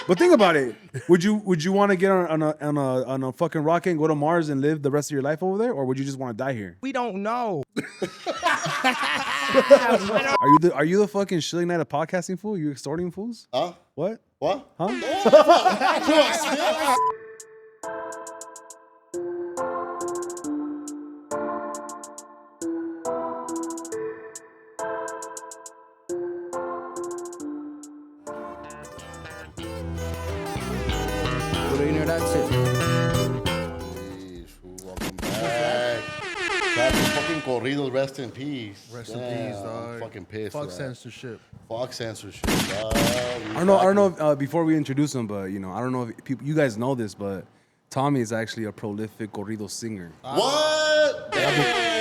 But think about it. Would you want to get on a fucking rocket and go to Mars and live the rest of your life over there, or would you just want to die here? We don't know. Are you the fucking shilling night of podcasting fool? You extorting fools? Huh? What? What? Huh? That's it. Please, welcome back. Fucking corridos, rest in peace. Rest in peace, dog. I'm fucking pissed. Fuck censorship. Fuck censorship, dog. I don't know. Before we introduce him, but I don't know if you guys know this, but Tommy is actually a prolific corrido singer. What? Damn.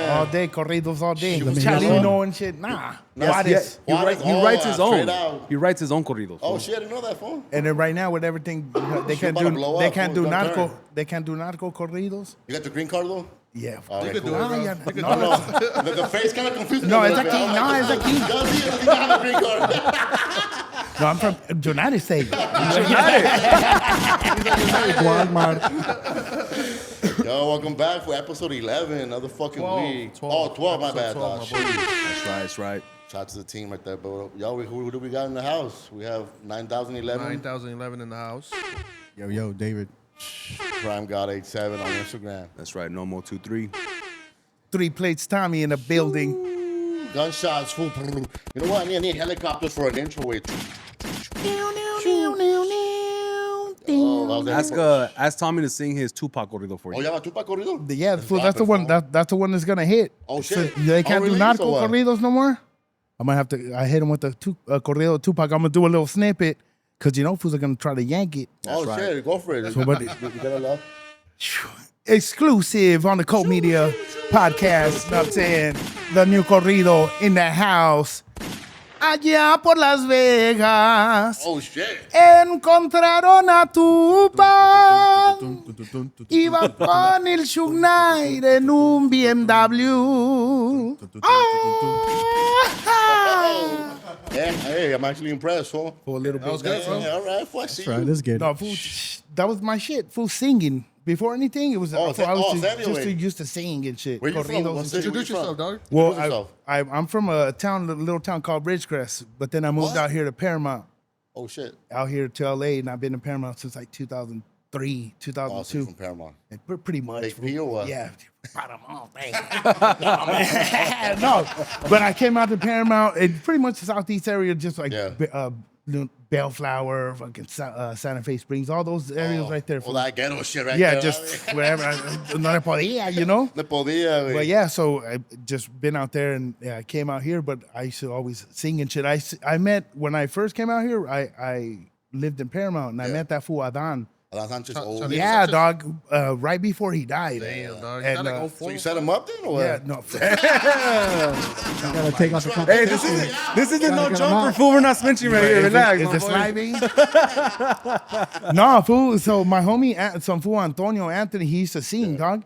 All day, corridos all day. Shoot, Chalino and shit. Nah. Yes, He writes his own. straight out. He writes his own corridos. Oh fool. shit, I didn't know that, fool. And then right now with everything, they can't about to blow do up, narco. turn. They can't do narco corridos. You got the green card though? Yeah. All right, could cool. do it, Ah, bro. yeah. You could No, do no. The face kind of confused me. No, a it's little aquí. bit. No, it's aquí. Yo, sí, I think I have a green card. No, I'm from United States. Walmart. Yo, welcome back for episode 11, another fucking 12, week. 12. 12, my Episode bad. 12, dog. my Shit. boy. That's right. Shout out to the team right there, bro. Yo, who do we got in the house? We have 9011. 9011 in the house. Yo, David. Prime God 87 on Instagram. That's right. No more 2-3. 3 plates Tommy in the building. Gunshots, fool. You know what? I need helicopters for an intro. Wait. Oh, Ask Tommy to sing his Tupac corrido for you. Oh, you have a Tupac corrido? Yeah, fool, that's the drop one. it, That's the one that's gonna hit. Oh, shit. They can't Oh, do really? narco So what? corridos no more. I'm gonna have to. I hit him with the corrido Tupac. I'm gonna do a little snippet because fools are gonna try to yank it. Oh, right. shit. Go for it. So, but- You gotta love. Exclusive on the Cult Media podcast. Know what I'm saying? The new corrido in the house. Allá por Las Vegas. Oh, shit. Encontraron a Tupac. Iba con el Suge Knight en un BMW. Yeah, hey, I'm actually impressed, fool. For a little That was good, bro. Yeah, all right, fool. I see Right, you. let's get No, it. fool, that was my shit. Fool singing. Before anything, it was. Oh, I was Samuel, just wait. used to sing and shit. Where you from? Corridos What and city? shit. Where you Introduce yourself, from? dog. Well, Introduce yourself. I'm from a little town called Ridgecrest, but then I moved What? out here to Paramount. Oh, shit. Out here to LA, and I've been in Paramount since like 2003, Oh, so 2002. you're from Paramount. And pretty much. Big P or what? Yeah. Paramount, man. No, man. No, but I came out to Paramount, and pretty much the Southeast area, just like Yeah. Bellflower, fucking Santa Fe Springs, all those areas right there. All that ghetto shit right Yeah, there. just wherever. No le podía, Le podía, güey. But yeah, so I just been out there and I came out here, but I used to always sing and shit. I met, when I first came out here, I lived in Paramount and I met that fool Adan. Alan Sanchez old. Sanchez. Yeah, dog, right before he died. Damn, dog. You And, got like uh, 04? So you set him up then, or what? Yeah, no. You gotta take off the Hey, this isn't no jumper fool. We're not snitching right here. Relax. Is my it boy. sliding? No, fool. So my homie, some fool Antonio Anthony, he used to sing, dog.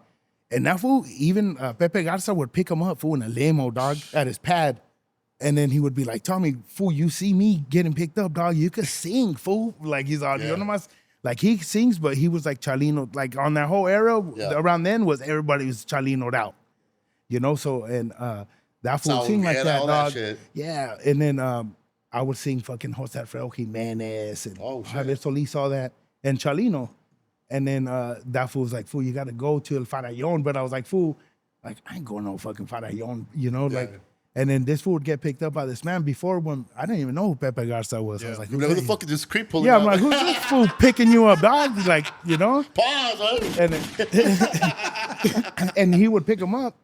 And that fool, even Pepe Garza would pick him up, fool, in a limo, dog, at his pad. And then he would be like, Tommy, fool, you see me getting picked up, dog. You could sing, fool. Like he's all, you know, like he sings, but he was like Chalino. Like on that whole era, around then was everybody was Chalino'd out. You know, so, and that fool sing like that, all dog. that shit. Yeah, and then I would sing fucking Jose Alfredo Jimenez and Javier Solis, all that, and Chalino. And then that fool was like, fool, you got to go to El Farallon. But I was like, fool, like, I ain't going no fucking Farallon, you know? Like, and then this fool would get picked up by this man before when I didn't even know who Pepe Garza was. I was like, Who the fuck is this creep pulling yeah, up? I'm like, who's this fool picking you up, dog? Like, you know? Pause, right? And, and he would pick him up.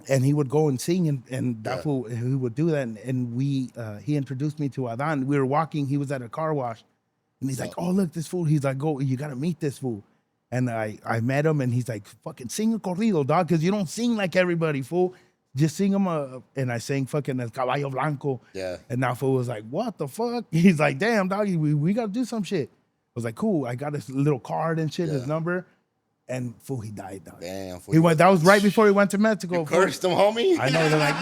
And he would go and sing, and that fool, he would do that. And we, he introduced me to Adan. We were walking, he was at a car wash. And he's like, oh, look, this fool. He's like, go, you got to meet this fool. And I met him, and he's like, fucking sing a corrido, dog, because you don't sing like everybody, fool. Just sing him and I sang fucking El Caballo Blanco. Yeah. And that fool was like, what the fuck? He's like, damn, dog, we got to do some shit. I was like, cool. I got his little card and shit, his number. And fool, he died, dog. Damn. He went. That was right before he went to Mexico. You fool. cursed him, homie. I know. They're like,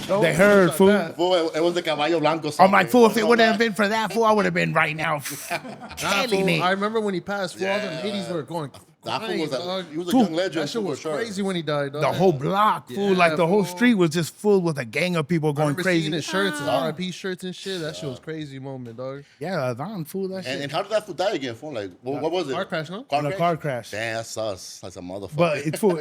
nah, they heard, fool. Fool, it was the caballo blanco. I'm like, fool, if it wouldn't have been for that, fool, I would have been right now. Nah, Killing fool, it. I remember when he passed. Fool, all the ladies were going. That fool crazy, was dog. he was a Fool, young legend. That shit for was sure. crazy when he died. Dog. The whole block, fool, Yeah, like the whole fool. street was just full with a gang of people I going remember crazy. seeing his shirts, his RIP shirts and shit. That shit was crazy moment, dog. Yeah, Don, fool, that shit. And how did that fool die again, fool? Like, what was it? Car crash, no? In a car crash. Damn, that's us. That's a motherfucker. But it, fool,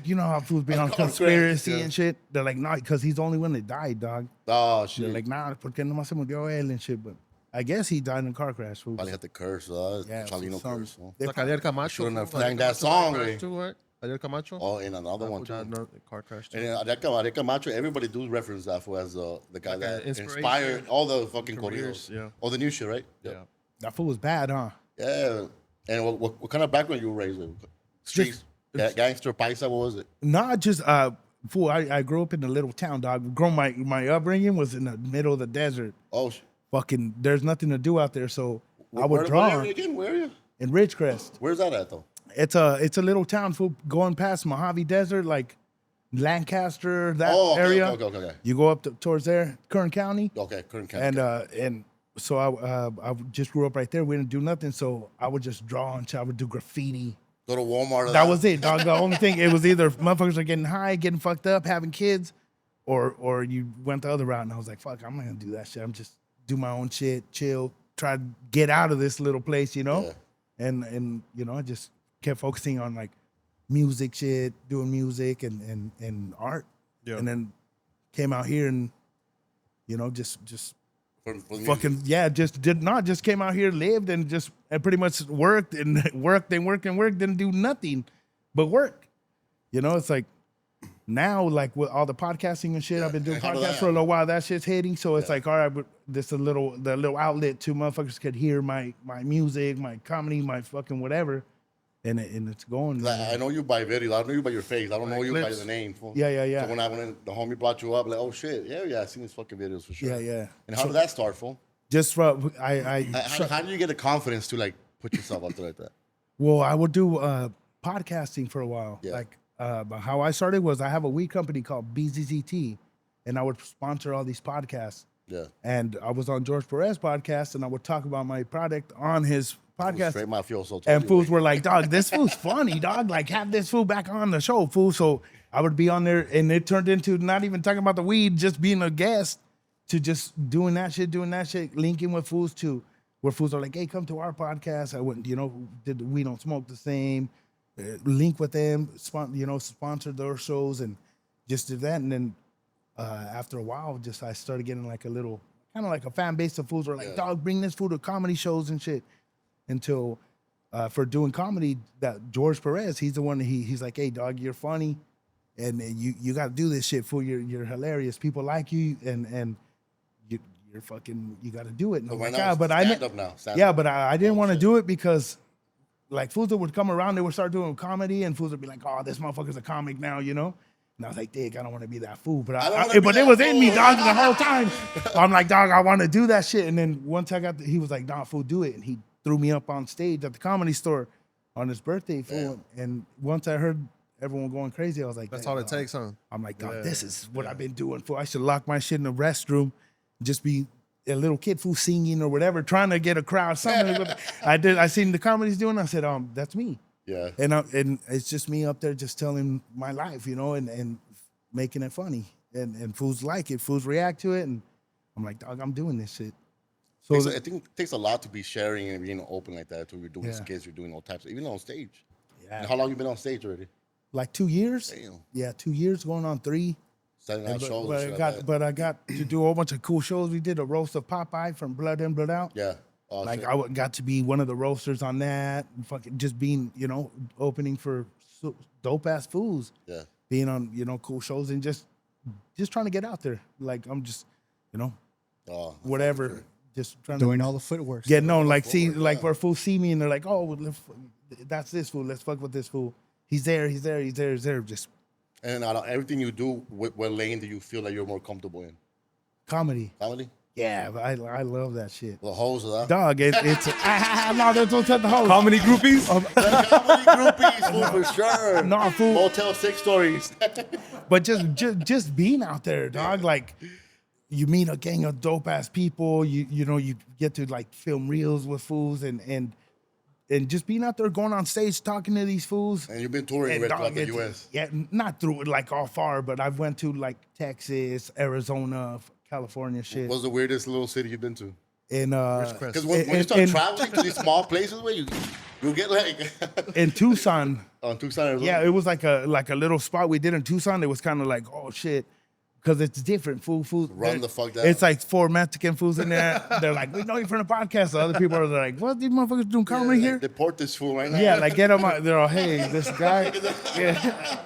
you know how fools been on car crash, conspiracy yeah. and shit. They're like, nah, because he's the only one that died, dog. Oh, They're shit. like, nah, porque nomás se murió él and shit. But I guess he died in a car crash, fool. Probably had the curse. Yeah, Chalino some- curse. Fool. they Like Ariel Camacho. Shouldn't have fool. sang that Ariel song, Camacho eh? too, right? Ariel Camacho. Oh, and another one, Fool too. died in a car crash. Too. And Ariel Camacho, everybody do reference that fool as the guy Like that an inspiration. inspired all the fucking Careers, corridos. yeah. All the new shit, right? Yeah. That fool was bad, huh? Yeah. And what kind of background you were raised with? Streets? Gangster, paisa, what was it? Not just fool. I grew up in a little town, dog. My upbringing was in the middle of the desert. Oh, Fucking, there's nothing to do out there, so I would where draw are you again? Where are you? in Ridgecrest. Where's that at, though? It's a little town, fool, going past Mojave Desert, like Lancaster, that Oh, okay, area. okay. You go up towards there, Kern County, Okay, Kern County. and so I just grew up right there. We didn't do nothing, so I would just draw and shit. I would do graffiti. Go to Walmart. or That was it, dog. The only thing, it was either motherfuckers are getting high, getting fucked up, having kids, or you went the other route. And I was like, fuck, I'm not gonna do that shit. I'm just do my own shit, chill, try to get out of this little place, you know? Yeah. And you know, I just kept focusing on like music shit, doing music and art. Yeah. And then came out here and, you know, just For the music. fucking, yeah, just came out here, lived and pretty much worked and worked, didn't do nothing but work. You know, it's like now, like with all the podcasting and shit, I've been doing And how did podcasts that for a little while. That shit's hitting, so it's like, all right, but this the little outlet to motherfuckers could hear my music, my comedy, my fucking whatever, and it's going. I know you by video. I know you by your face. I don't know you by clips. the name. Fool. Yeah. So when the homie brought you up, like, oh shit, yeah, I seen his fucking videos for sure. Yeah. And how did that start, fool? Just from How do you get the confidence to like put yourself out there like that? Well, I would do podcasting for a while. Yeah. Like how I started was I have a weed company called BZZT, and I would sponsor all these podcasts. Yeah. And I was on George Perez podcast, and I would talk about my product on his podcast. Straight my fuel so And fools were like, dog, this fool's funny, dog. Like, have this fool back on the show, fool. So I would be on there, and it turned into not even talking about the weed, just being a guest, to just doing that shit, linking with fools to where fools are like, hey, come to our podcast. I went, you know, we don't smoke the same. Link with them, sponsor their shows, and just did that. And then after a while, I started getting like a little, kind of like a fan base of fools who are like, dog, bring this fool to comedy shows and shit. Until for doing comedy, that George Perez, he's the one that he's like, hey, dog, you're funny, and you got to do this shit, fool. You're hilarious. People like you, and you're fucking, you got to do it. And So I'm right like, now, "Ah," but stand up now. Stand yeah, up. but I didn't want to do it because like fools that would come around, they would start doing comedy, and fools would be like, oh, this motherfucker's a comic now, you know? And I was like, dig, I don't want to be that fool. But don't wanna be but that it was in me, fool. dog, the whole time. I'm like, dog, I want to do that shit. And then once he was like, nah, fool, do it. And he threw me up on stage at the Comedy Store on his birthday, fool. And once I heard everyone going crazy, I was like, That's "Damn, all it dog." takes, huh? I'm like, dog, this is what I've been doing, fool. I should lock my shit in the restroom, just be a little kid, fool, singing or whatever, trying to get a crowd. Something. I seen the comedies doing. I said, that's me. Yeah. And it's just me up there just telling my life, you know, and making it funny. And fools like it. Fools react to it. And I'm like, dog, I'm doing this shit. So I think it takes a lot to be sharing and being open like that. You're doing Yeah. skits, you're doing all types, even on stage. yeah, And how long you been on stage already? like 2 years. Damn. Yeah, 2 years going on 3. Setting out But, shows. but and I shit like got that. but I got to do a whole bunch of cool shows. We did a roast of Popeye from Blood In, Blood Out. Yeah. Oh, Like shit. I got to be one of the roasters on that, and fucking just being, you know, opening for dope ass fools, Yeah. being on, you know, cool shows and just trying to get out there. Like I'm just, you know, Oh, whatever, just trying Doing to all the footwork. get known. Like like where fools see me and they're like, oh, well, that's this fool. Let's fuck with this fool. He's there. Just And out of everything you do, what lane do you feel like you're more comfortable in? comedy. Comedy? Yeah, I love that shit. The hoes of that. Dog, it's no, don't touch the hose. Comedy groupies? Comedy groupies, fool, for sure. No, fool. Motel 6 stories. But just being out there, dog, like you meet a gang of dope ass people. You know you get to like film reels with fools and just being out there, going on stage, talking to these fools. And you've been touring And with dog, throughout the it's- U.S. Yeah, not through like all far, but I've went to like Texas, Arizona, California, shit. What's the weirdest little city you've been to? And Because when you start traveling to these small places, where you get like in Tucson, on Tucson, Arizona. yeah, it was like a little spot we did in Tucson. It was kind of like, oh shit, because it's different. Food. Run the fuck down. It's like 4 Mexican fools in there. They're like, we know you from the podcast. The other people are like, what? These motherfuckers doing comedy here? Deport this fool right now. Yeah, like get them out. They're all, hey, this guy. Yeah.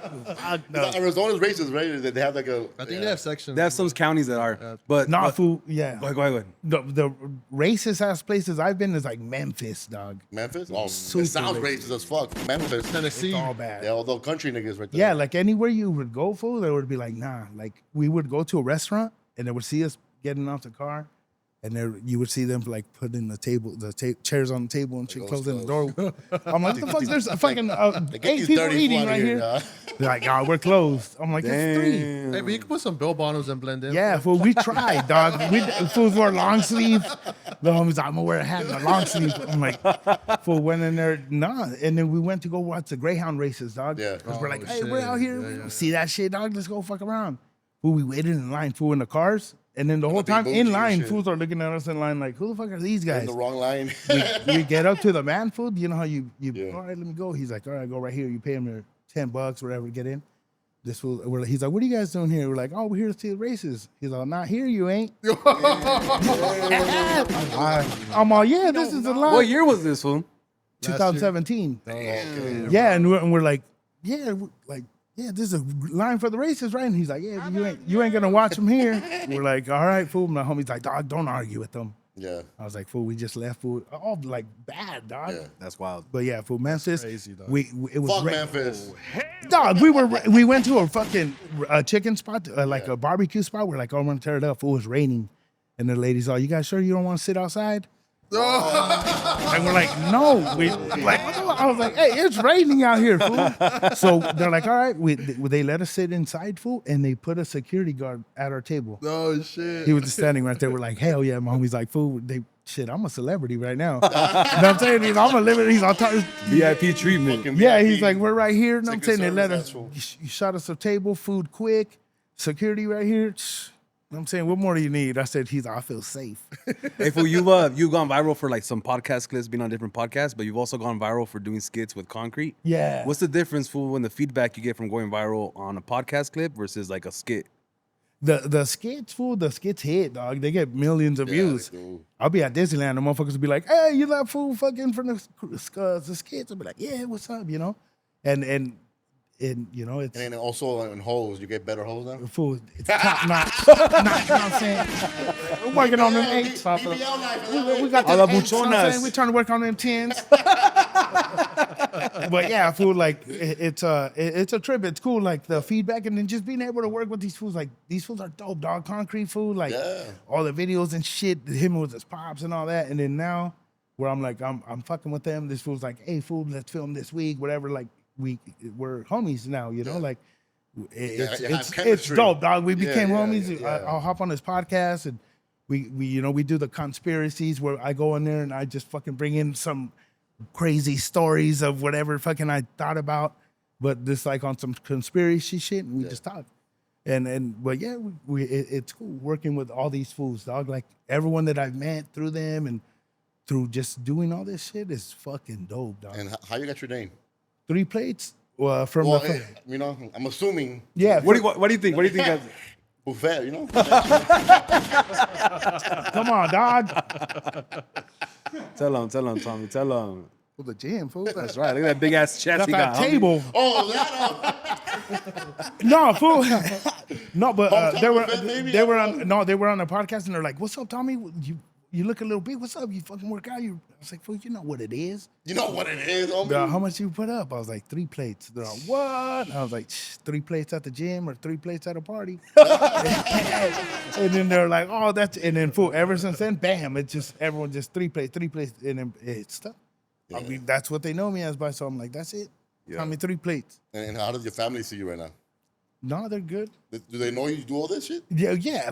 No. Arizona's racist, right? They have like a. I think they have sections. They have some counties that are. But Not food. Yeah. Go ahead. The racist ass places I've been is like Memphis, dog. Memphis? Oh, Super it sounds racist. racist as fuck. Memphis. Tennessee. It's all bad. Yeah, all those country niggas right there. Yeah, like anywhere you would go, fool, they would be like, nah. Like we would go to a restaurant and they would see us getting out the car, and there you would see them like putting the chairs on the table and shit, Goes closing the close. door. I'm like, what the fuck? There's a fucking They get 8 these people dirty eating fool right out here. dog. They're like, oh, we're closed. I'm like, there's 3. Hey, but you can put some bill bottoms and blend in. Yeah, fool, we tried, dog. Fools wore long sleeve. The homies, I'm gonna wear a hat and a long sleeve. I'm like, fool, went in there, nah. And then we went to go watch the Greyhound races, dog. Yeah. Because we're like, Oh, hey, shit. we're out here. Yeah, We yeah. don't see that shit, dog. Let's go fuck around. Fool, we waited in line, fool, in the cars. And then the whole big time bougie in and line, shit. fools are looking at us in line like, who the fuck are these In guys? the wrong line. You get up to the man, fool. You know how you Yeah. all right, let me go. He's like, all right, go right here. You pay him your $10, whatever, to get in. This fool, he's like, what are you guys doing here? We're like, oh, we're here to see the races. He's like, not here, you ain't. I'm all, yeah, this is the line. What year was this, fool? 2017. Okay. Yeah, and we're like, yeah, this is a line for the races, right? And he's like, yeah, you ain't gonna watch them here. We're like, all right, fool. My homie's like, dog, don't argue with them. Yeah. I was like, fool, we just left, fool. Oh, like bad, dog. Yeah. That's wild. But yeah, fool, Memphis. Crazy, dog. It was Fuck Memphis. Dog, we went to a fucking chicken spot, like a barbecue spot. We're like, oh, I'm gonna tear it up. Fool, it was raining, and the ladies all, you guys sure you don't want to sit outside? And we're like, no. I was like, hey, it's raining out here, fool. So they're like, all right. They let us sit inside, fool, and they put a security guard at our table. Oh, shit. He was just standing right there. We're like, hell yeah, my homie's like, fool. I'm a celebrity right now. You know what I'm saying? I'm a living. He's all talking. VIP treatment. Fucking Yeah, VIP. he's like, we're right here. And I'm Secret saying they let Service, us. that's true. You shot us a table, food quick, security right here. I'm saying, what more do you need? I said, I feel safe. Hey, fool, you've gone viral for like some podcast clips, being on different podcasts, but you've also gone viral for doing skits with Concrete. Yeah. What's the difference, fool, when the feedback you get from going viral on a podcast clip versus like a skit? The skits, fool, the skits hit, dog. They get millions of views. they do. I'll be at Disneyland, the motherfuckers will be like, hey, you that fool fucking from the skits? I'll be like, yeah, what's up, you know? And you know, it's And then also in hoes, you get better hoes now? fool, it's top notch. You know what I'm saying? We're working on them eights. BBL life. We got A the la eights, you know what I'm buchonas. saying? We're trying to work on them 10s. But yeah, fool, like it's a trip. It's cool, like the feedback, and then just being able to work with these fools. Like these fools are dope, dog. Concrete food, like Yeah. all the videos and shit. Him with his pops and all that. And then now, where I'm like, I'm fucking with them. This fool's like, hey, fool, let's film this week, whatever. Like we're homies now, you know, like. It's you have it's chemistry. dope, dog. We became homies. yeah. I'll hop on his podcast and we do the conspiracies where I go in there and I just fucking bring in some crazy stories of whatever fucking I thought about, but just like on some conspiracy shit, and we just talk. But yeah, it's cool working with all these fools, dog. Like everyone that I've met through them and through just doing all this shit is fucking dope, dog. And how you got your name? 3 plates from Well, the you know, I'm assuming yeah. What do you think? What do you think? buffet, you know? Come on, dog. Tell him, Tommy. Tell him. For the gym, fool. That's right. Look at that big ass chest Got he that got. homie. table. Oh, that No, fool. No, but Hometown they event, maybe? were on the podcast and they're like, "What's up, Tommy? You you look a little big. What's up? You fucking work out? I was like, fool, you know what it is. You know what it is, homie? They're like, how much you put up? I was like, 3 plates. They're like, what? I was like, 3 plates at the gym or 3 plates at a party. And then they're like, oh, that's, and then fool, ever since then, bam, it's just, everyone just 3 plates, and then it's stuff. I mean, that's what they know me as by, so I'm like, that's it. Yeah. I mean, 3 plates. And how does your family see you right now? No, they're good. Do they know you do all this shit? Yeah,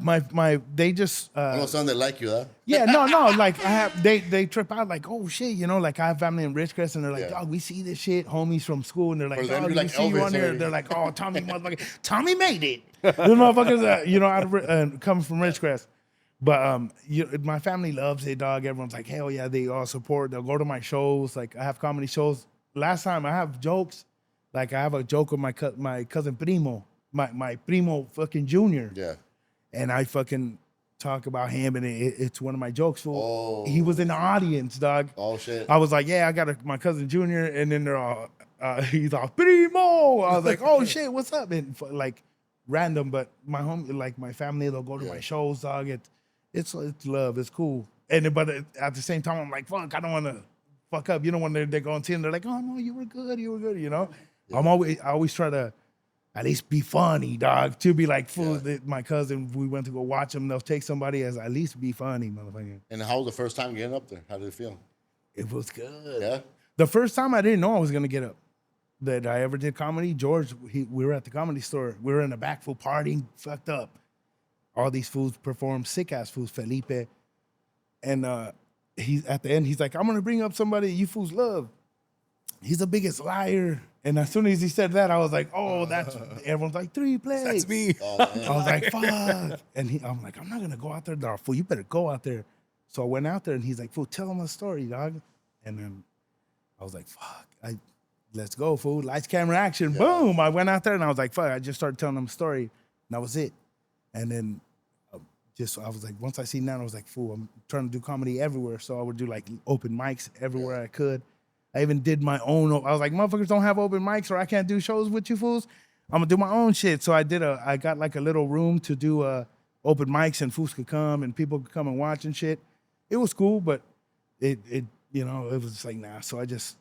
they just, I know some that like you, huh? yeah, no, like they trip out like, oh shit, you know, like I have family in Ridgecrest and they're like, Yeah. dog, we see this shit, homies from school, and they're like, For them, dog, you're we like see you Elvis on there. already. They're like, oh, Tommy, motherfucker, Tommy made it. The motherfuckers, you know, out of coming from Ridgecrest. But my family loves it, dog. Everyone's like, hell yeah, they all support. They'll go to my shows. Like I have comedy shows. Last time I have jokes. Like I have a joke with my cousin Primo, my Primo fucking Junior. Yeah. And I fucking talk about him, and it's one of my jokes. Fool. Oh. He was in the audience, dog. Oh, shit. I was like, yeah, I got my cousin Junior, and then they're all, he's all, Primo. I was like, oh shit, what's up? And like random, but my home, like my family, they'll go to my shows, dog. It's love, it's cool. And but at the same time, I'm like, fuck, I don't want to fuck up. You know, when they're going to, and they're like, oh no, you were good, you know. I always try to at least be funny, dog. To be like, fool, my cousin, we went to go watch him. They'll take somebody as at least be funny, motherfucker. And how was the first time getting up there? How did it feel? It was good. Yeah. The first time I didn't know I was gonna get up. That I ever did comedy. George, we were at the comedy store. We were in the back, full partying, fucked up. All these fools performed, sick ass fools, Felipe. And he's at the end, he's like, I'm gonna bring up somebody you fools love. He's the biggest liar. And as soon as he said that, I was like, oh, that's, everyone's like, 3 plays. That's me. Oh, I was like, fuck. And I'm like, I'm not gonna go out there, dog. Fool, you better go out there. So I went out there and he's like, fool, tell him a story, dog. And then I was like, fuck, let's go, fool. Lights, camera, action. Boom. I went out there and I was like, fuck, I just started telling him a story. And that was it. And then I was like, once I seen that, I was like, fool, I'm trying to do comedy everywhere. So I would do like open mics everywhere I could. I even did my own. I was like, motherfuckers don't have open mics or I can't do shows with you fools. I'm gonna do my own shit. So I got like a little room to do open mics and fools could come and people could come and watch and shit. It was cool, but it you know, it was like, nah. So I just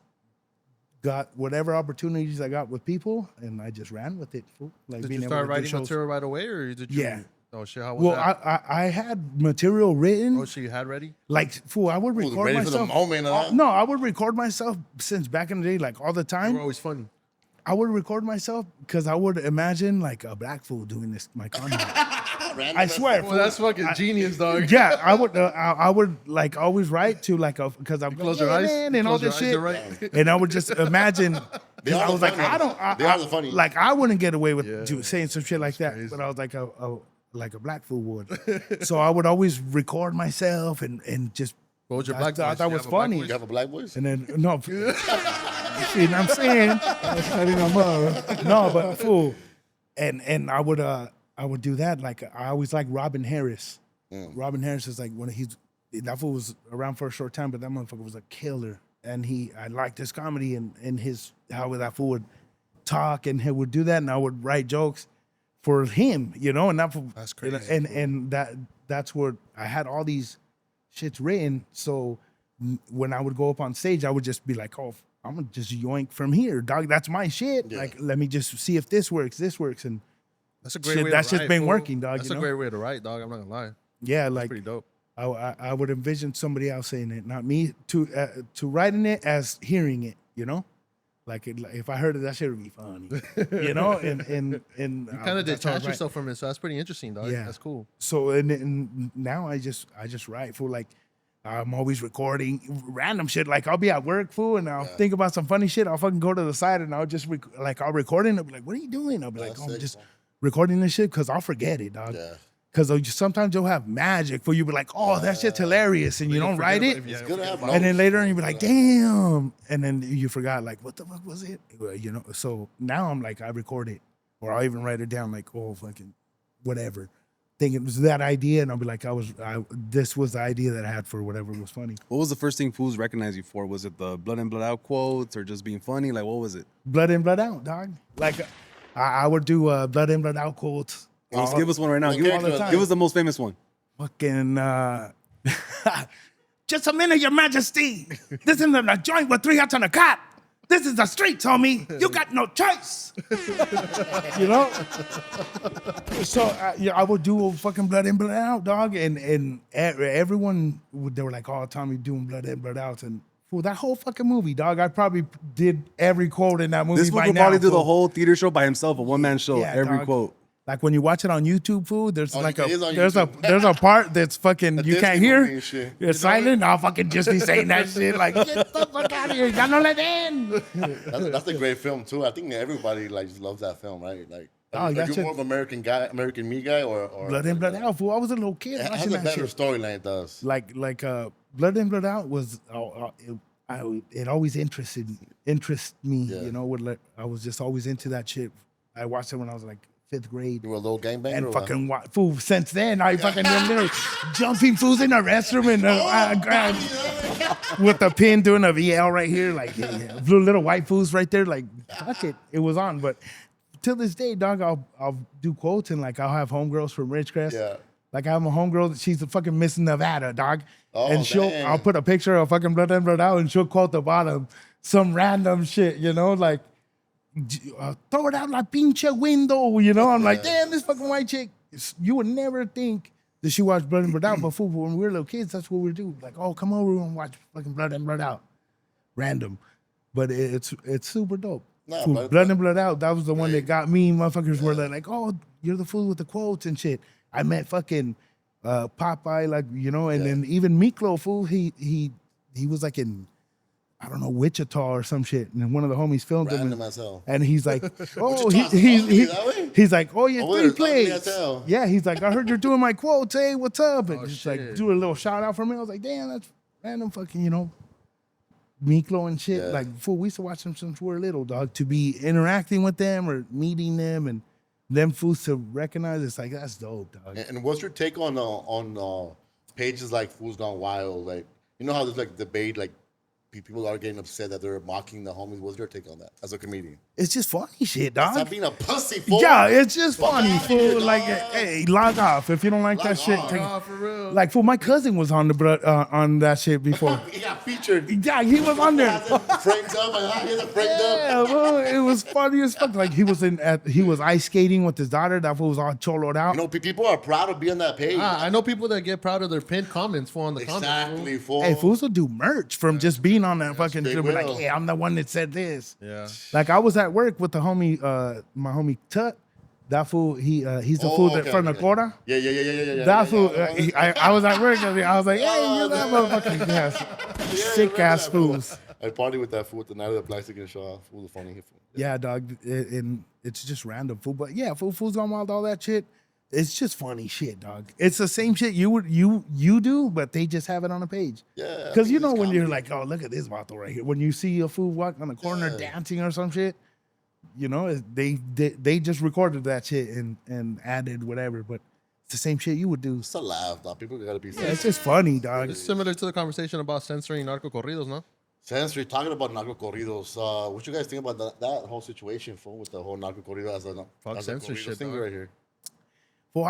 got whatever opportunities I got with people and I just ran with it. Fool. Like Did being you able start to do writing shows. material right away, or did you? Yeah. Oh shit! How was Well, that? I had material written. Oh shit! You had ready? Like, fool, I would record ready for the myself. moment, huh? No, I would record myself since back in the day, like all the You time. were always funny. I would record myself because I would imagine like a black fool doing this, my content. I swear. Well, that's fucking genius, dog. Yeah, I would like always write to like because I'm Close like, your eyes. man, and all Close your this eyes, shit, you're right. and I would just imagine. They I are was the like, funny ones. They are the funny. like I wouldn't get away with Yeah. saying some shit like that, crazy. but I was like a black fool would. So I would always record myself and just. What was your I black thought voice? that You was have a black funny. You have a black voice? And then no, see what I'm saying? No, but fool, and I would do that. Like I always like Robin Harris. Robin Harris is like that fool was around for a short time, but that motherfucker was a killer. And I liked his comedy and his how that fool would talk and he would do that, and I would write jokes for him, you know, and That's crazy, And that's where I had all these shit's written. So when I would go up on stage, I would just be like, oh, I'm gonna just yoink from here, dog. That's my shit. Yeah. Like, let me just see if this works, and That's a great shit, way. that's to just write, been fool. working, dog. That's you a know? great way to write, dog. I'm not gonna lie. Yeah, like Pretty dope. I would envision somebody else saying it, not me, to writing it as hearing it, you know. Like if I heard it, that shit would be funny, you know. And You kind of detach yourself from it, so that's pretty interesting, dog. Yeah. That's cool. So and now I just write for like I'm always recording random shit. Like I'll be at work, fool, and I'll think about some funny shit. I'll fucking go to the side and I'll just I'll record it. And I'll be like, "What are you doing?" I'll be like, That's "Oh, I'm sick, just bro. recording this shit because I'll forget it, dog." Yeah. Because sometimes you'll have magic for you, be like, "Oh, that shit's hilarious," and you don't write it. It's good to have And then notes. later on, you'll be like, "Damn!" And then you forgot, like, "What the fuck was it?" Well, you know. So now I'm like, I record it, or I'll even write it down, like, "Oh, fucking, whatever." Think it was that idea, and I'll be like, this was the idea that I had for whatever was funny. What was the first thing fools recognized you for? Was it the blood in, blood out quotes or just being funny? Like, what was it? Blood in, blood out, dog. Like, I would do blood in, blood out quotes. Let's give us one right now. Well, Give, all the time. give us the most famous one. Fucking Just a minute, Your Majesty. This isn't a joint with 3 hats on a cot. This is the streets, homie. You got no choice. You know? So yeah, I would do fucking Blood In, Blood Out, dog. And everyone, they were like, oh, Tommy doing Blood In, Blood Out. And for that whole fucking movie, dog, I probably did every quote in that movie This by fool could now. probably do fool. the whole theater show by himself, a one-man show, Yeah, every dog. quote. Like when you watch it on YouTube, fool, there's like it is on there's YouTube. there's a part that's fucking you Disney can't movie hear. and shit. You're silent. I'll fucking just be saying that shit like get the fuck out of here. Ya no le den. That's a great film too. I think everybody like just loves that film, right? Like, Oh, are that's you more of an American me guy or Blood In, Blood Out, fool. I was a little kid It watching has a that better shit. storyline. It does. Like Blood In, Blood Out was it always interested me. Yeah. You know, I was just always into that shit. I watched it when I was like 5th grade. You were a little gangbanger. And or what? fucking fool. Since then, I fucking them little jumping fools in the restroom and with the pin doing a VL right here, like little white fools right there. Like fuck it, it was on. But till this day, dog, I'll do quotes and like I'll have homegirls from Ridgecrest. Yeah. Like I have a homegirl, she's a fucking Miss Nevada, dog. Oh, and damn. I'll put a picture of fucking Blood In, Blood Out, and she'll quote the bottom some random shit, you know, like. Throw it out like pinche window, you know? I'm like, damn, this fucking white chick. You would never think that she watched Blood In, Blood Out, but fool, when we were little kids, that's what we do. Like, oh, come over and watch fucking Blood In, Blood Out. Random. But it's super dope. Nah, Fool, but- Blood In, Blood Out, that was the one that got me. Motherfuckers were like, oh, you're the fool with the quotes and shit. I met fucking Popeye, like, you know, and then even Miklo, fool, he was like in, I don't know, Wichita or some shit. And then one of the homies filmed him. Random as hell. And he's like, oh, Wichita's ugly, that way? he's like, oh, yeah, Oh, 3 it's ugly as plays. hell. Yeah, he's like, I heard you're doing my quotes. Hey, what's up? And just like shit. do a little shout out for me. I was like, damn, that's random fucking, you know, Miklo and shit. Yeah. Like, fool, we used to watch them since we were little, dog. To be interacting with them or meeting them and them fools to recognize, it's like, that's dope, dog. And what's your take on pages like Fools Gone Wild? Like, you know how there's like debate, like people are getting upset that they're mocking the homies. What's your take on that as a comedian? It's just funny shit, dog. Stop being a pussy, fool. Yeah, it's just Fuck funny, outta here, fool. Like, dog. hey, log off if you don't like that Log shit. off. take- Oh, for real. Like, fool, my cousin was on on that shit before. He got featured. Yeah, he was on there. Framed up. Like, he's framed up. Yeah, well, it was funny as fuck. Like he was ice skating with his daughter. That fool was all choloed out. You know, people are proud of being on that page. I know people that get proud of their pinned comments for on the comments. Exactly, fool. Hey, fools will do merch from just being on that fucking. they They'll be like, will. hey, I'm the one that said this. Yeah. Like I was at work with the homie, my homie Tut. That fool, he's the Oh, fool that okay, from the okay. quarter. Yeah. That fool, yeah. I was at work. I was like, hey, you that motherfucker. Yeah, sick ass fools. I party with that fool with the night of the plastic and show off. Fool, the funny fool. Yeah, dog. And it's just random fool. But yeah, Fools Gone Wild, all that shit. It's just funny shit, dog. It's the same shit you do, but they just have it on a page. Yeah, Because you it's know when you're comedy. like, oh, look at this vato right here. When you see a fool walk on the corner dancing or some shit, you know, they just recorded that shit and added whatever. But it's the same shit you would do. It's a laugh, dog. People gotta be Yeah, it's just funny, dog. It's similar to the conversation about censoring Narcoidos, no? Sensory, talking about Narcoidos, what you guys think about that whole situation, fool, with the whole Narcoidos as a censorship, thing dog. right here? Well,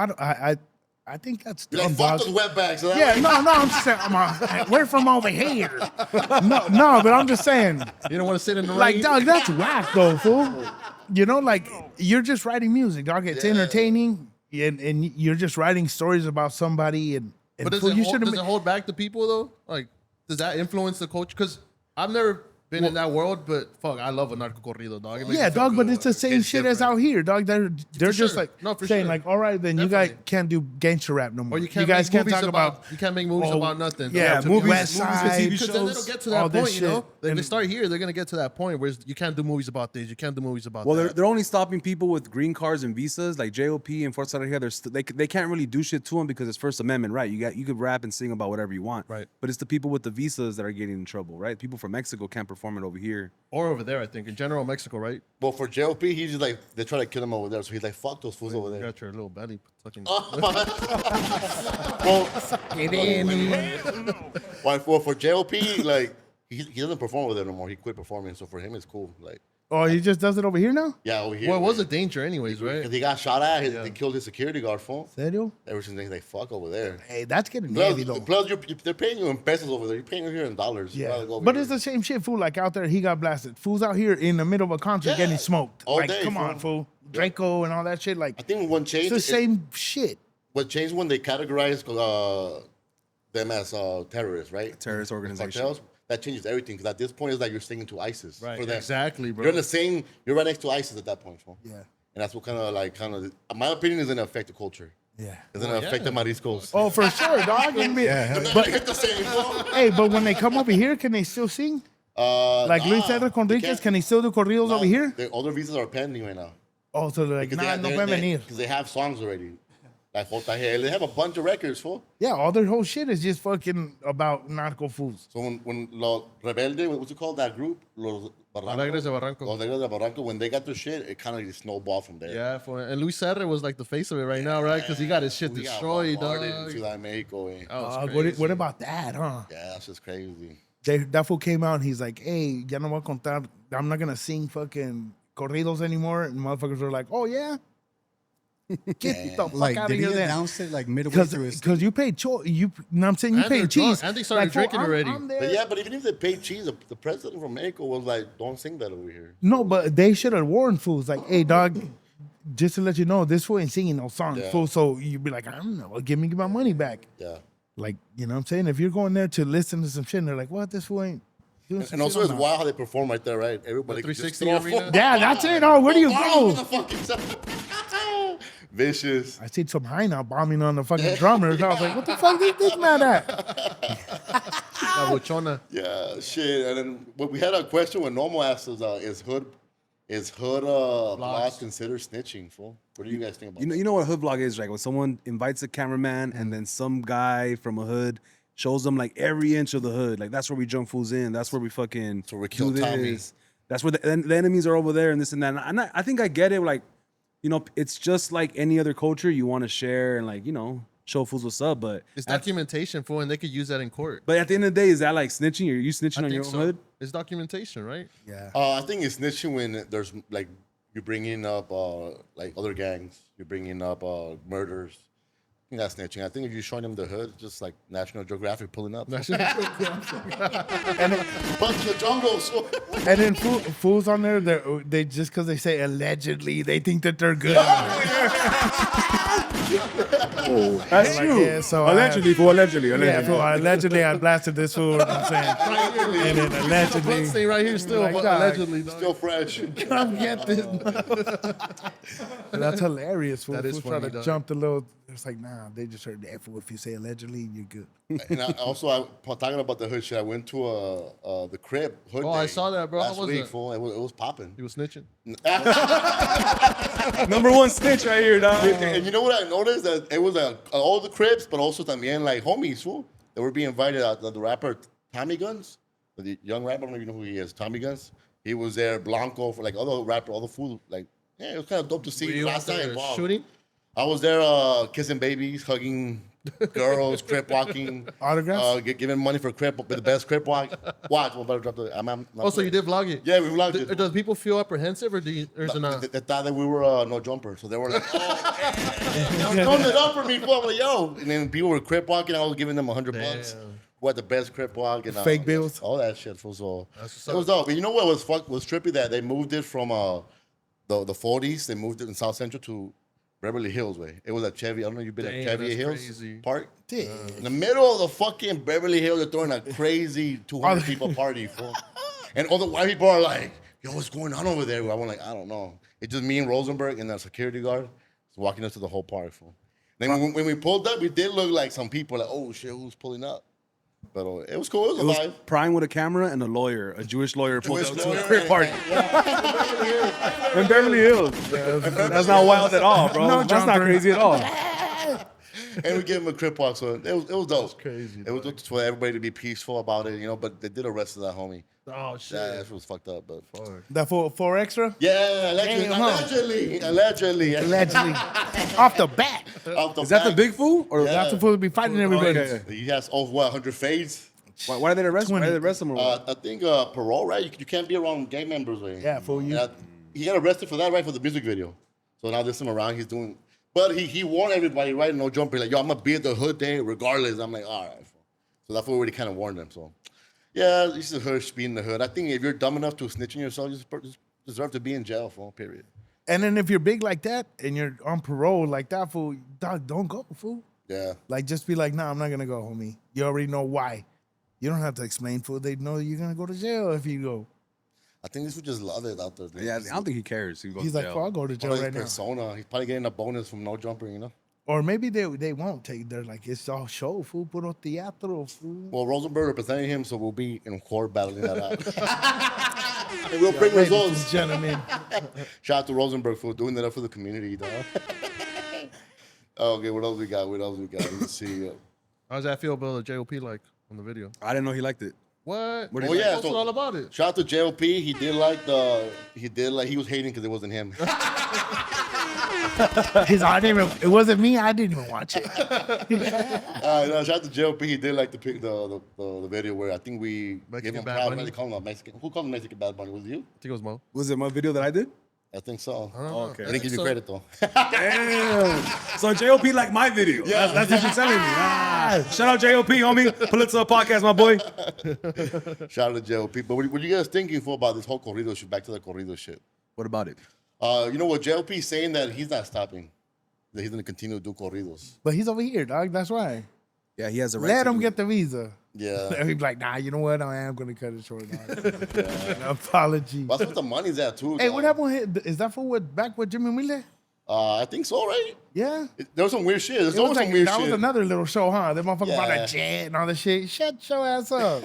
I think that's You're like, dumb, fuck dog. those wetbacks. Huh? Yeah, no, I'm just saying, we're from over here. No, but I'm just saying, You don't want to sit in the like, rain? dog, that's whack though, fool. You know, like, you're just writing music, dog. It's entertaining, and you're just writing stories about somebody, and But does, fool, it, should've does been- it hold back the people, though? Like, does that influence the culture? Because I've never been in that world, but fuck, I love a narco corrido, dog. It makes yeah, me feel dog, but good. it's the same It's shit as different. out here, dog. They're just sure. like No, for saying sure. like, all right, then you guys Definitely. can't do gangster rap no more. Or you can't guys make can't movies talk about you can't make movies oh, about nothing. yeah, To be movies, honest. West Side Because then it'll shows, get to all that this point, you know? shit. If And- they start here, they're gonna get to that point where you can't do movies about this, you can't do movies about Well, that. they're only stopping people with green cards and visas, like JOP and Fort Lauderdale. They can't really do shit to them because it's First Amendment, right? You could rap and sing about whatever you want, Right. But it's the people with the visas that are getting in trouble, right? People from Mexico can't perform it over here. Or over there, I think. In general, Mexico, right? Well, for JLP, he's just like, they try to kill him over there. So he's like, fuck those fools over You there. got your little belly touching. Well, Get in. well, for JLP, like, he doesn't perform over there no more. He quit performing. So for him, it's cool. Like, Oh, he just does it over here now? Yeah, over here. Well, it was a danger, anyways, right? They got shot at. They killed his security guard, fool. Serio? Ever since they fuck over there. Hey, that's getting Plus, heavy though. they're paying you in pesos over there. You're paying here in dollars. You Yeah, gotta go over but here. it's the same shit, fool. Like out there, he got blasted. Fool's out here in the middle of a concert Yeah, getting smoked. all Like, day, come on, fool. Draco and all that shit. Like, I think one it's changed. the same shit. What changed when they categorized them as terrorists, right? Terrorist organization. Cartels. That changes everything because at this point it's like you're singing to ISIS. Right, For them. exactly, bro. You're in the same. You're right next to ISIS at that point, fool. Yeah, And that's what kind of, my opinion is gonna affect the culture. yeah. It's gonna affect the mariscos. Oh, for sure, dog. They're not gonna hit the same. Hey, but when they come over here, can they still sing? Like Luis Cedric they Conriquez, can't. can they still do corridos over here? All their visas are pending right now. Oh, so they're like, nah, no pueden venir. Because they have songs already. Like JGL, they have a bunch of records, fool. Yeah, all their whole shit is just fucking about narco fools. So when Los Rebelde, what's it called, that group? Los Alegres de Barranco. Los Alegres de Barranco, when they got their shit, it kind of just snowballed from there. Yeah, and Luis Serra was like the face of it right now, right? Because he got his shit We got destroyed, bombarded dog. in Ciudad de Mexico, eh. Oh, it's What crazy. about that, huh? Yeah, that's just crazy. That fool came out and he's like, hey, ya no voy a contar. I'm not going to sing fucking corridos anymore. And motherfuckers were like, oh, yeah? Get the fuck Like, out of did he here then. announce it like midway through his? Because you paid you know what I'm saying? You And they're paid cheese. drunk, and they started fool, drinking already. I'm there. But yeah, but even if they paid cheese, the president from Mexico was like, don't sing that over here. No, but they should have warned fools like, hey, dog, just to let you know, this fool ain't singing no songs, Yeah. fool. So you'd be like, I don't know, give me my money back. Yeah. Like, you know what I'm saying? If you're going there to listen to some shit and they're like, what, this fool ain't doing some And also, shit, it's I'm not. wild how they perform right there, right? Everybody The can just 360 throw a arena? football. Yeah, that's it. Oh, where do you Bomb go? the fucking Vicious. I seen some high now bombing on the fucking drummers. I was like, what the fuck is this man at? La Bochona. Yeah, shit. And then we had a question when Normal asked us, is hood vlogs considered snitching, fool? What do you guys think about You know what a hood vlog is, right? When someone invites a cameraman and then some guy from a hood shows them like every inch of the hood. Like, that's where we jump fools in. That's where we fucking So we kill do Tommy. this. That's where the enemies are over there and this and that. And I think I get it. Like, you know, it's just like any other culture. You want to share and like, you know, show fools what's up. But It's documentation, fool, and they could use that in court. at the end of the day, is that like snitching? Are you snitching I on your think own so. hood? It's documentation, right? Yeah. I think it's snitching when there's like you're bringing up like other gangs. You're bringing up murders. I think that's snitching. I think if you're showing them the hood, just like National Geographic pulling up. Bunch of jungles. And then fools on there, they just because they say allegedly, they think that they're good. That's Like, true. yeah, so allegedly, fool. Allegedly. Yeah, fool, allegedly I blasted this fool. You know what I'm saying? And then allegedly. Let's say right here still, Like, but dog. allegedly. Dog. Still fresh. Come get this. That's hilarious. Fool. That is Fools try funny, to dog. jump the little. It's like, nah, they just heard that. Fool. If you say allegedly, you're good. And talking about the hood shit, I went to the crib hood. Oh, I day saw that, bro. How Last was week, it? fool. It was popping. He was snitching. Number one snitch right here, dog. And you know what I noticed? That it was all the cribs, but also también like homies, fool. They were being invited out. The rapper Tommy Guns, the young rapper, I don't even know who he is. Tommy Guns. He was there. Blanco, for like all the rapper, all the food. Like, yeah, it was kind of dope to see. Were you last out there night involved. shooting? I was there kissing babies, hugging girls, crip walking. Autographs? Giving money for crip, but the best crip walk. Watch, we'll better drop the. Oh, so you did vlog it? Yeah, we vlogged it. Does people feel apprehensive or or is it not? They thought that we were no jumper, so they were like, "Oh, thumbs it up for me." Fool. I'm like, "Yo!" And then people were crip walking. I was giving them $100. Who had the best crip walk? And, Fake bills? all that shit. Fool. So what's it was dope. And you know what was trippy? That they moved it from the 40s. They moved it in South Central to Beverly Hills way. It was at Chevy. I don't know if you've been Damn, at Chevy that's Hills crazy. Park. In the middle of the fucking Beverly Hills, they're throwing a crazy 200 people party. Fool. And all the white people are like, "Yo, what's going on over there?" I'm like, "I don't know." It's just me and Rosenberg and the security guard walking us to the whole park. Fool. Then when we pulled up, we did look like some people like, "Oh shit, who's pulling up?" But it was cool. It It was was a vibe. Prime with a camera and a lawyer, a Jewish lawyer, pulled Jewish up to a lawyer. crib party in Beverly Hills. That's not wild at all, bro. No, That's not crazy at all. And we gave him a crip walk, so it was dope. crazy, It was just for everybody to be peaceful about it, But they did arrest that homie. Oh shit! Yeah, that was fucked up, but That for extra? yeah, allegedly, Damn, huh? allegedly. Allegedly. Off the bat. Off the Is that the back. big fool? Or Yeah. That's supposed to be fighting everybody. okay. He has 100 fades. Why did they arrest him? Why did they arrest him? Or what? I think parole, right? You can't be around gang members, right? Yeah, fool. You. He got arrested for that, right? For the music video. So now this time around, he's doing. But he warned everybody, right? No jumper. Like, yo, I'm gonna be at the hood day regardless. I'm like, all right. So that's what we already kind of warned them. So, yeah, you should be in the hood. I think if you're dumb enough to snitch on yourself, you just deserve to be in jail for a period. And then if you're big like that and you're on parole like that, fool, dog, don't go, fool. Yeah. Like, just be like, nah, I'm not gonna go, homie. You already know why. You don't have to explain, fool. They know you're gonna go to jail if you go. I think this would just love it out there. Dude. Yeah, I don't think he cares. He's like, I'll go to jail right now. Persona. He's probably getting a bonus from no jumper, you know? Or maybe they won't take. They're like, it's all show, fool. Puro teatro, fool. Well, Rosenberg representing him, so we'll be in court battling that out. And we'll bring results. Gentlemen. Shout out to Rosenberg for doing that up for the community, dog. Okay, what else we got? Let's see. How does that feel about the JOP like on the video? I didn't know he liked it. What? What Oh yeah, What's all about it? Shout out to JLP. He was hating because it wasn't him. It wasn't me. I didn't even watch it. No, shout out to JLP. He did like the video where I think we Mexican gave him Bad proud. Bunny? They call him a Mexican. Who called him Mexican Bad Bunny? Was it you? I think it was Mo. Was it my video that I did? I think so. Okay. I didn't give you So- credit though. Damn. So JOP like my video. Yeah. That's what you're telling me. Shout out JOP, homie. Pulitzer podcast, my boy. Shout out to JLP. But what you guys thinking for about this whole corrido shit? Back to the corrido shit. What about it? You know what? JLP is saying that he's not stopping. That he's gonna continue to do corridos. But he's over here, dog. That's why. Yeah, he has a right. Let to him do get it. the visa. Yeah. He'd be like, nah, you know what? I am going to cut it short. Dog. Apology. That's what the money's at too. Hey, dog. what happened with is that for back with Jimmy Mille? I think so, right? Yeah. There was some weird shit. There's It always was some weird that shit. was another little show, huh? That motherfucker bought Yeah. a jet and all that shit. Shut your ass up.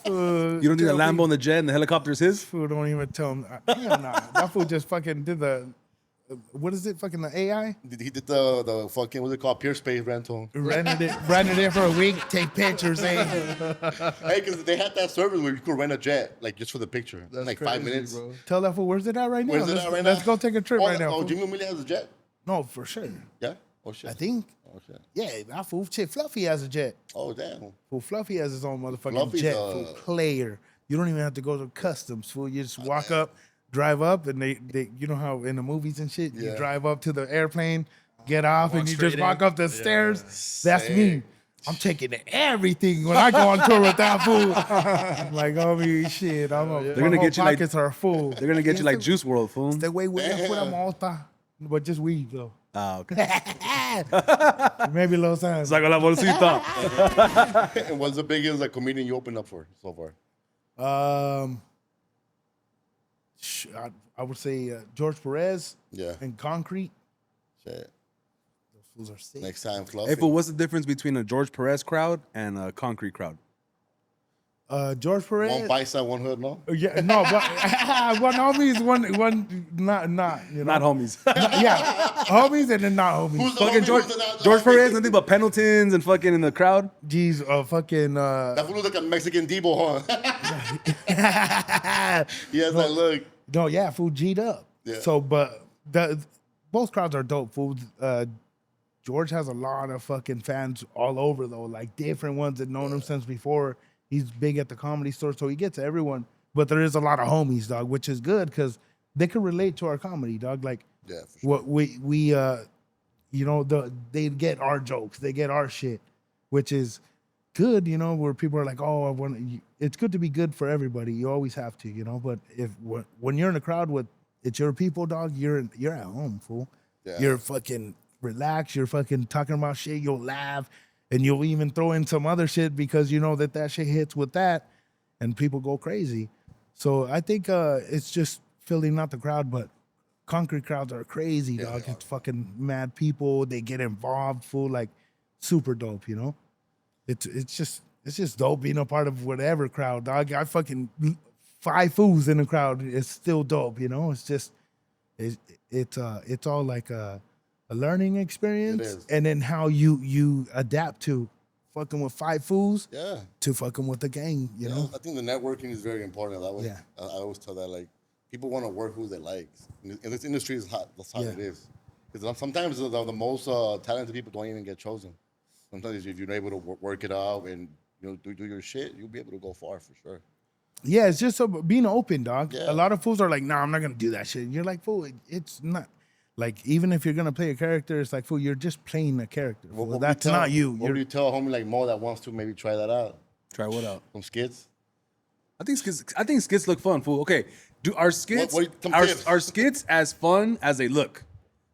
You don't think the Lambo and the jet and the helicopter is his? Fool don't even tell him. Hell nah. That fool just fucking did the, what is it? Fucking the AI? He did the fucking, what's it called? Pure space rental. Rented it for a week, take pictures, eh? Hey, because they had that service where you could rent a jet, like just for the picture. That's like crazy, 5 minutes. bro. Tell that fool, where's it at right now? Where's it let's, at right let's now? go take a trip right now. Oh, fool. Jimmy Mille has a jet? No, for sure. Yeah? Oh, shit. I think. Oh, shit. Yeah, that fool. Shit, Fluffy has a jet. Oh, damn. Fool, Fluffy has his own motherfucking Fluffy's, jet. Fool, player. You don't even have to go to customs. Fool, you just walk up, drive up, and they you know how in the movies and shit, you Yeah. drive up to the airplane, get off, and you just straight walk in. up the stairs. That's Sick. me. I'm taking everything when I go on tour with that fool. I'm like, oh, me shit. They're gonna get you like- pockets are full. They're gonna get you like Juice World, fool. The way we pura mota, but just weed though. Ah, okay. Maybe Los Angeles. Saco la bolsita. And what's the biggest like comedian you opened up for so far? I would say George Perez Yeah. and Concrete. Shit. Those fools are sick. Next time, Fluffy. Hey, fool, what's the difference between a George Perez crowd and a concrete crowd? George Perez. One bicep, one hood, no? Yeah, no, but one homies, one not, you know. Not homies. Yeah, homies and then not homies. Who's the Fucking homie? George, Who's the not- George Perez, nothing but Pendletons and fucking in the crowd. Geez, fucking. That fool looks like a Mexican Debo, huh? Yes, I look. No, yeah, fool G'd up. Yeah. So, but both crowds are dope. Fool. George has a lot of fucking fans all over though, like different ones that known him since before. He's big at the Comedy Store, so he gets everyone. But there is a lot of homies, dog, which is good because they can relate to our comedy, dog. Like Yeah, for sure. what we you know, they get our jokes, they get our shit, which is good, you know, where people are like, oh, I want. It's good to be good for everybody. You always have to, you know. But when you're in a crowd with it's your people, dog, you're at home, fool. Yeah. You're fucking relaxed. You're fucking talking about shit. You'll laugh, and you'll even throw in some other shit because you know that shit hits with that, and people go crazy. So I think it's just filling not the crowd, but concrete crowds are crazy, dog. It's fucking mad people. They get involved, fool, like super dope, you know. It's just dope being a part of whatever crowd, dog. I fucking 5 fools in the crowd. It's still dope, you know. It's just it's all like a learning experience, is. and then how you adapt to fucking with 5 fools Yeah. to fucking with the gang, you know. I think the networking is very important. That way, Yeah. I always tell that like people want to work who they like. And this industry is hot. That's how Yeah. it is. Because sometimes the most talented people don't even get chosen. Sometimes if you're able to work it out and do your shit, you'll be able to go far for sure. Yeah, it's just being open, dog. Yeah. A lot of fools are like, nah, I'm not gonna do that shit. You're like, fool, it's not. Like, even if you're gonna play a character, it's like, fool, you're just playing a character. Fool. What That's would you tell- not you. What would you tell a homie like Mo that wants to maybe try that out? Try what out? Some skits? I think skits look fun, fool. Okay, do our skits some are, tips. are skits as fun as they look?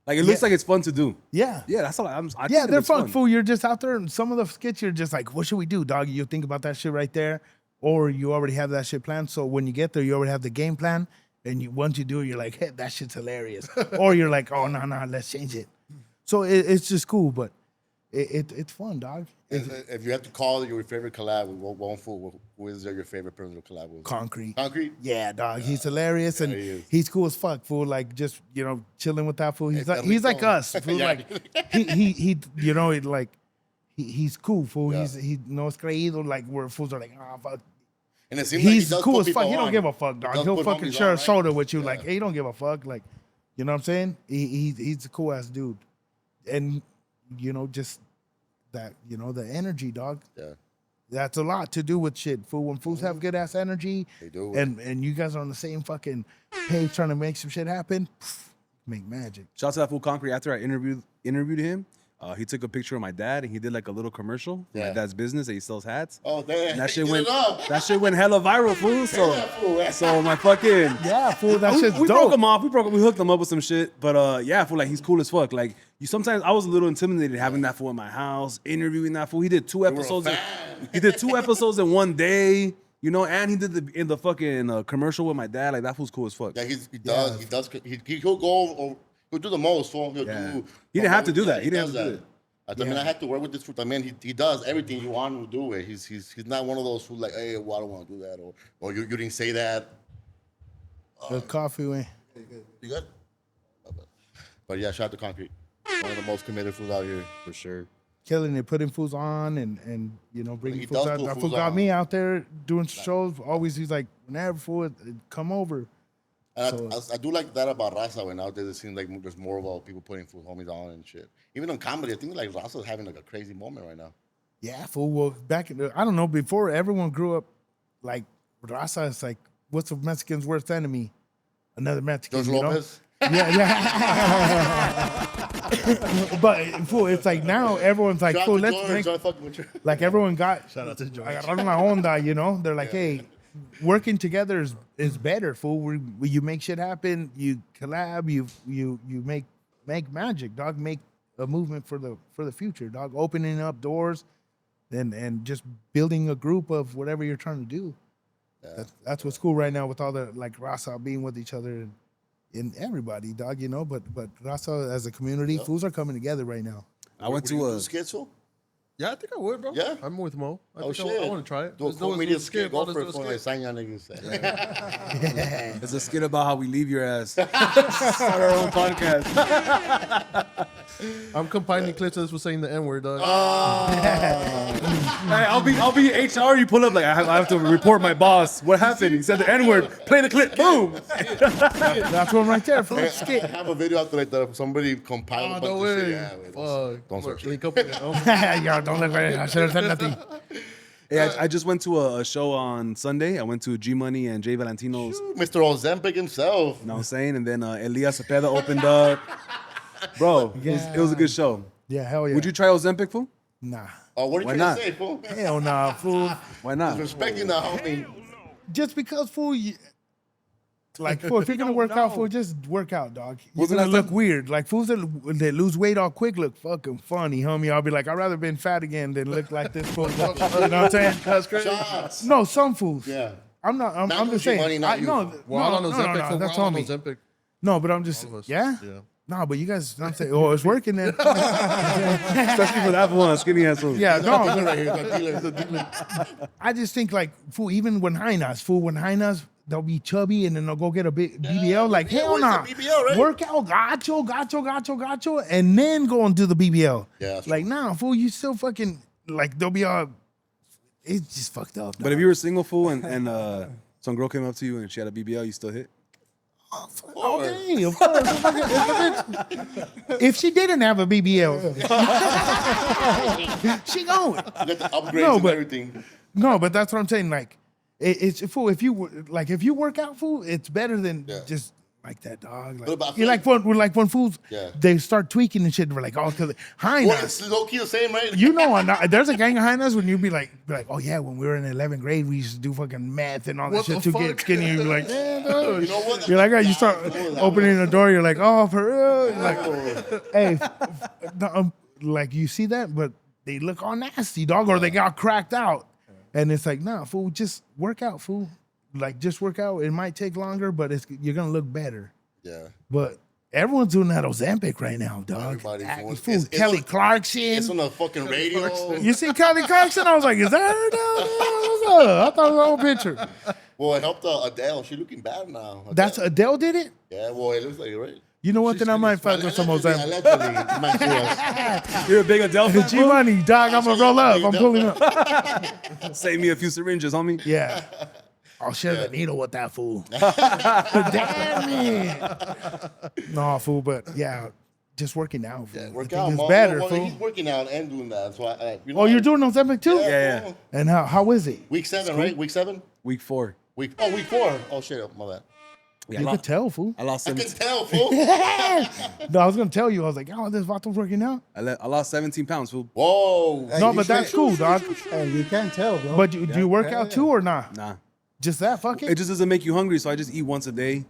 Like it looks like it's fun to do. Yeah. Yeah, that's all. I Yeah, think it they're looks fun, fool. You're just out there, and some of the skits, you're just like, what should we do, dog? You think about that shit right there, or you already have that shit planned. So when you get there, you already have the game plan, and once you do it, you're like, hey, that shit's hilarious. Or you're like, oh, no, let's change it. So it's just cool, but it's fun, dog. If you have to call your favorite collab with one fool, who is your favorite person to collab with? Concrete. Concrete? Yeah, dog. He's hilarious and he is. he's cool as fuck, fool. Like just chilling with that fool. He's like Rico. us, fool. Yeah. Like he's cool, fool. Yeah. He knows creído. Like where fools are like, fuck. And it seems like he He's does cool put as fuck. people He don't on. give a fuck, dog. does He'll put fucking homies share on, a right? soda with you. Yeah. Like, hey, he don't give a fuck. Like, you know what I'm saying? He's a cool ass dude, and just that the energy, dog. Yeah. That's a lot to do with shit, fool. When fools have good ass energy, They do. and you guys are on the same fucking page trying to make some shit happen, make magic. Shout out to that fool Concrete. After I interviewed him, he took a picture of my dad and he did like a little commercial for my Yeah. dad's business that he sells hats. Oh, damn. And that shit Get went it up. that shit went hella viral, fool. So my fucking Yeah, fool. That shit's we dope. broke him off. We hooked him up with some shit. But yeah, fool, like he's cool as fuck. Like sometimes I was a little intimidated having that fool in my house, interviewing that fool. He did 2 episodes. He did 2 episodes in one day. And he did in the fucking commercial with my dad. Like that fool's cool as fuck. Yeah, he'll go over, he'll do the most. So he'll Yeah. do. He didn't have to do that. He does didn't have to do I mean, I had to work with this fool. I mean, he does everything you want him to do it. He's not one of those who like, hey, well, I don't want to do that, or you didn't say that. The coffee, man. You good? But yeah, shout out to Concrete. One of the most committed fools out here for sure. Killing it, putting fools on, and bringing He fools does out. put That fools fool got on. me out there doing shows. Always, he's like, whenever fool, come over. And I do like that about Raza when out there. It seems like there's more about people putting food homies on and shit. Even on comedy, I think like Raza's having like a crazy moment right now. Yeah, fool. Well, back in I don't know, before everyone grew up, like raza is like, what's a Mexican's worst enemy? Another Mexican. George Lopez. Yeah. But fool, it's like now everyone's like, Shout fool, out to let's George. drink. I'm fucking with you. Like everyone got Shout out to George. agarraron la onda, They're like, hey, working together is better, fool. You make shit happen. You collab. You make magic, dog. Make a movement for the future, dog. Opening up doors, and just building a group of whatever you're trying to do. That's what's cool right now with all the like raza being with each other and everybody, dog. But raza as a community, fools are coming together right now. I went Would you to do a skits, fool? Yeah, I think I would, bro. Yeah? I'm with Mo. I Oh think shit! I want to try it. Do a Let's do comedian skit, skit. bro. Go Let's for do it, a fool. skit. Like sign your niggas. It's a skit about how we leave your ass. Start our own podcast. I'm compiling clips of us for saying the N-word, dog. Hey, I'll be HR. You pull up like I have to report my boss. What happened? He said the N-word. Play the clip. Boom. That's one right there, fool. I have a video out there like that of somebody compiled a Oh, bunch no of shit. way. Yeah, wait, Fuck. don't search it. Link up with it, oh. Y'all don't look right. I should have said nothing. Hey, I just went to a show on Sunday. I went to G Money and Jay Valentino's. Mr. Ozempic himself. You know what I'm saying? And then Elias Cepeda opened up. Bro, it was a good show. Yeah, hell yeah. Would you try Ozempic, fool? Nah. Oh, what are Why you trying not? to say, fool? Hell nah, fool. Why not? Respecting the homie. Just because, fool, like, fool, if you're gonna work out, fool, just work out, dog. You're Wasn't gonna that look weird. Like, fools that lose weight all quick look fucking funny, homie. I'll be like, I'd rather been fat again than look like this fool. You know what I'm saying? That's crazy. Shots. No, some fools. Yeah. I'm not. I'm Not just Gucci saying. money, not you. We're all on Ozempic. fool. That's We're all on homie. Ozempic. No, but I'm just. All of us. Yeah. Yeah. No, but you guys. I'm saying. Oh, it's working then. Especially for that one, skinny ass fool. Yeah. No. Dealer right here. He's a dealer. I just think like, fool. Even when hyenas, they'll be chubby and then they'll go get a big BBL. Like, Yeah, hell it's a nah. BBL, right? Work out, gacho, and then go and do the BBL. Yeah, that's Like, nah, fool, you still fucking, like, they'll be all, it's just fucked up. But if you were single, fool, and some girl came up to you and she had a BBL, you still hit? Okay, of course. If she didn't have a BBL, she going. You got the upgrades No, and but- everything. No, but that's what I'm saying. Like, it's fool. If you work out, fool, it's better than Yeah. just like that, dog. But I Like, feel you like when fools, Yeah. they start tweaking and shit. We're like, oh, because Well, Highness. it's low key the same, right? You know, there's a gang of Highness when you be like, oh yeah, when we were in 11th grade, we used to do fucking math and all that What shit the to get fuck? skinny. You're like, yeah, dog. You know what? You're like, oh, you start opening the door. You're like, oh, for real. You're like, hey, like you see that, but they look all nasty, dog, or they got cracked out, and it's like, nah, fool, just work out, fool. Like, just work out. It might take longer, but you're gonna look better. Yeah. But everyone's doing that Ozempic right now, dog. Everybody, fool. Fool, It's Kelly on- Clarkson. It's on the fucking radio. You see Kelly Clarkson? I was like, is that her now? What's up? I thought it was a whole picture. Well, it helped Adele. She's looking bad now. That's Adele. Adele did it? Yeah, well, it looks like it, right? You know what? Then I might fuck with some Ozempic. Allegedly, it might be us. You're a big Adele fan, fool? G-Money, dog, I'm gonna roll up. I'm pulling up. Save me a few syringes, homie. Yeah. I'll share the needle with that fool. Damn it. No, fool, but yeah, just working out. Fool. Yeah, work I think out, it's Mom. better, Well, fool. he's working out and doing that. That's why. You know, Oh, you're doing Ozempic too? Yeah. fool. And how is it? Week 7, right? Week 7? Week 4. Week 4. Oh shit, my bad. Yeah, You could tell, fool. I lost I can 17. tell, fool. No, I was gonna tell you. I was like, oh, this Vato's working out. I lost 17 pounds, fool. Whoa. No, but that's cool, dog. Hey, you can't tell, bro. But do you work out too or not? Nah. Just that, fuck It it. just doesn't make you hungry, so I just eat once a day.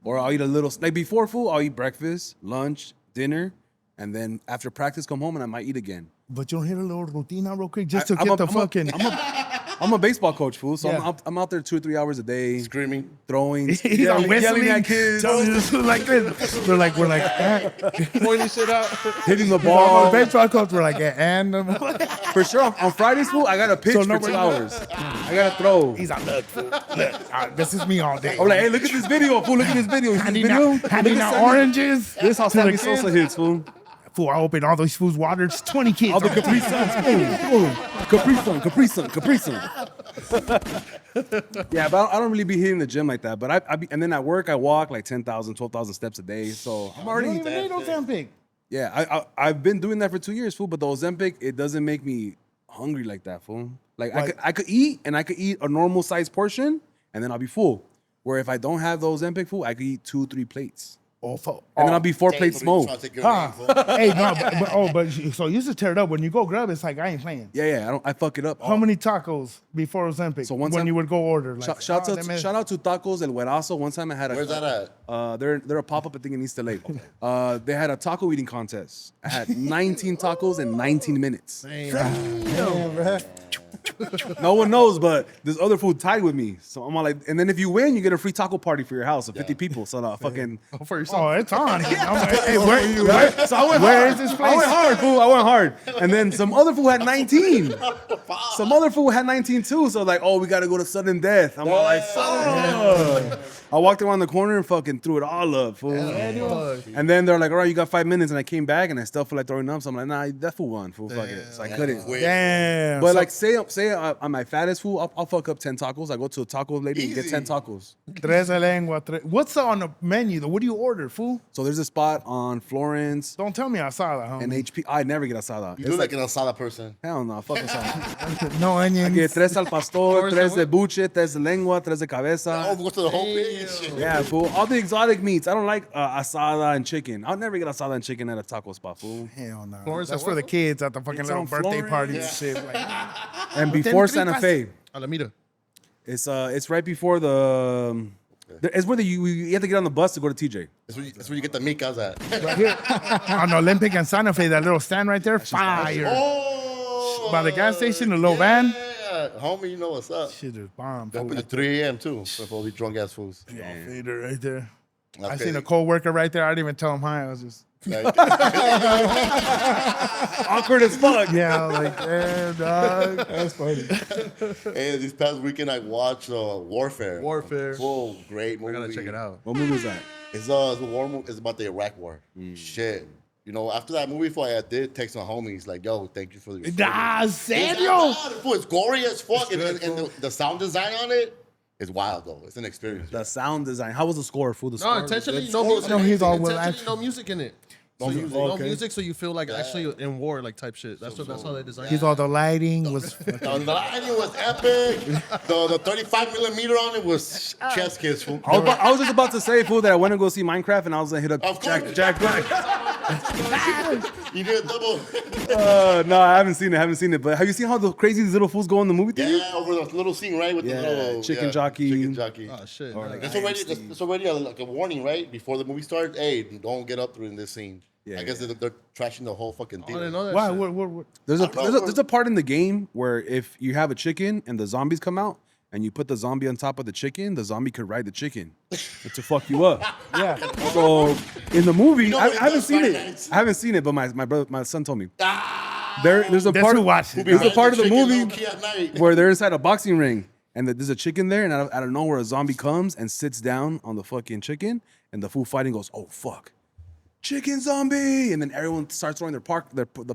Or I'll eat a little. Like before food, I'll eat breakfast, lunch, dinner, and then after practice, come home and I might eat again. But you don't hit a little routine out real quick just to I'm get a- the I'm a- fucking. I'm a baseball coach, fool, so Yeah. I'm out there 2 or 3 hours a day, Screaming. throwing, He's on yelling whistling, at kids, telling you to like this. We're like, Pointing shit out. hitting the our ball. baseball coach. We're like, and For sure, on Fridays, fool, I gotta pitch So for nobody- 2 hours. I gotta throw. he's like, look, fool, look, this is me all day. I'm like, hey, look at this video, fool. Look at this video. You see handing this video? out, handing Look out at Sammy. oranges. This is how to the Sammy kids. Sosa hits, fool. Fool, I opened all those fools' waters. 20 kids. All the Capri Suns, boom. Capri Sun. Yeah, but I don't really be hitting the gym like that. But and then at work, I walk like 10,000, 12,000 steps a day. So I'm You already, don't even need Ozempic. yeah, I've been doing that for 2 years, fool. But the Ozempic, it doesn't make me hungry like that, fool. Like I could eat a normal size portion and then I'll be full. Where if I don't have the Ozempic, fool, I could eat 2-3 plates. Oh, fuck. And then I'll be 4 plates Trying smoked. to take your name, fool. Hey, no, but so you used to tear it up. When you go grub, it's like, I ain't playing. Yeah, I fuck it up. How many tacos before Ozempic? So one when time- you would go order? Like, Shout oh, out them is- to Tacos El Huerazo. One time I had a. Where's that at? They're a pop up, I think, in East LA. They had a taco eating contest. I had 19 tacos in 19 minutes. Damn, bro. No one knows, but this other food tied with me. So I'm all like, and then if you win, you get a free taco party for your house of 50 people. So fucking. For yourself. Oh, it's on. I'm like, hey, where, So I went where hard. is this I place? went hard, fool. I went hard. And then some other fool had 19. Some other fool had 19 too. So like, oh, we gotta go to sudden death. I'm all like, fuck. I walked around the corner and fucking threw it all up, fool. And then they're like, all right, you got 5 minutes. And I came back and I still feel like throwing up. So I'm like, nah, that fool won, fool. Fuck it. So I couldn't. Damn. But So- like, say I'm my fattest fool, I'll fuck up 10 tacos. I go to a taco lady and get 10 tacos. Tres de lengua. What's on the menu though? What do you order, fool? So there's a spot on Florence Don't tell me asada, homie. and HP. I never get asada. You It's look like an asada person. hell no, fuck asada. No I onions. get tres al pastor, tres de buche, tres de lengua, tres de cabeza. Oh, go to the whole page. Yeah, fool. All the exotic meats. I don't like asada and chicken. I'll never get asada and chicken at a taco spot, fool. Hell no. Florence That's at for what? the kids at the fucking It's little on birthday Florence. party and shit. Like, And before Then Santa Fe, Alameda. it's right before the. It's where you have to get on the bus to go to TJ. That's where you get the micas at. right here on Olympic and Santa Fe, that little stand right there, fire. Oh! By the gas station, the little van. Yeah, homie, you know what's up. Shit is bomb. Up fool. at 3 a.m. too. For all these drunk ass fools. Yeah, fader right there. I Okay. seen a coworker right there. I didn't even tell him hi. I was just, Like, Awkward as fuck. yeah, I was like, damn, dog. That's funny. hey, this past weekend I watched Warfare. Warfare. Full great movie. I gotta check it out. What movie was that? It's a war movie. It's about the Iraq War. Shit. You know, after that movie, I did text my homies like, "Yo, thank you for the." Nah, serio? It's gory as fuck, and the sound design on it It's wild though. It's an experience. The sound design. How was the score? Fool, the No, score. intentionally, Good? no music. No, he's all well Intentionally, acted. no music in it. So music. no music, so you feel like actually in war, like type shit. That's how they designed. He's it. all the lighting was. The lighting was epic. The 35 millimeter on it was chest kiss. Fool. I was just about to say, fool, that I went to go see Minecraft and I was gonna hit up Of course. Jack Black. You did a double. No, I haven't seen it. But have you seen how the crazy these little fools go in the movie theater? Yeah, over the little scene, right? With Yeah, the little chicken jockey. Chicken jockey. Oh shit. That's already like a warning, right? Before the movie starts. Hey, don't get up during this scene. Yeah, I guess they're trashing the whole fucking I thing. didn't know that. Why? shit. What? There's a part in the game where if you have a chicken and the zombies come out and you put the zombie on top of the zombie could ride the chicken to fuck you up. Yeah. So in the movie, know I what it haven't does seen Friday it. nights? I haven't seen it, but my son told me. There's a That's part who of watched it. There's a dog. part of the Chicken movie low-key at night. where they're inside a boxing ring and there's a chicken there, and out of nowhere a zombie comes and sits down on the fucking chicken, and the fool fighting goes, oh fuck, chicken zombie, and then everyone starts throwing the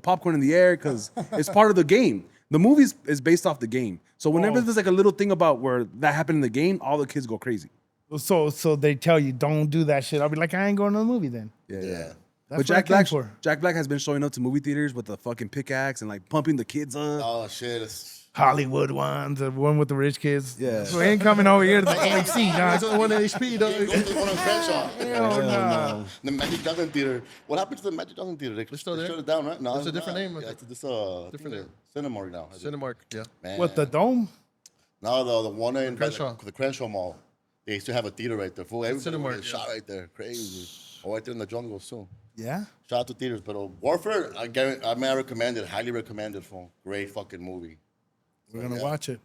popcorn in the air because it's part of the game. The movie is based off the game, so whenever there's like a little thing about where that happened in the game, all the kids go crazy. So they tell you don't do that shit. I'll be like, I ain't going to the movie then. Yeah. That's But what I came for. Jack Black has been showing up to movie theaters with a fucking pickaxe and like pumping the kids up. Oh shit. It's Hollywood ones, the one with the rich kids. Yeah. So he ain't coming over here to the AMC, That's dog. the one HP, dog. Go to the one on Crenshaw. Hell no. The Magic Johnson Theater. What happened to the Magic Johnson Theater? They still there? shut it down, right? No, It's a different name, I Yeah, think. it's Different name. Cinemark now. Cinemark, yeah. Man. What, the dome? No, the one in Crenshaw. the Crenshaw Mall. They used to have a theater right there. Full everybody Cinemark, was shot right there. Crazy. Or right there in the jungle too. Yeah. Shout out to theaters, but Warfare, I recommend it. Highly recommend it. For great fucking movie. We're going to watch it.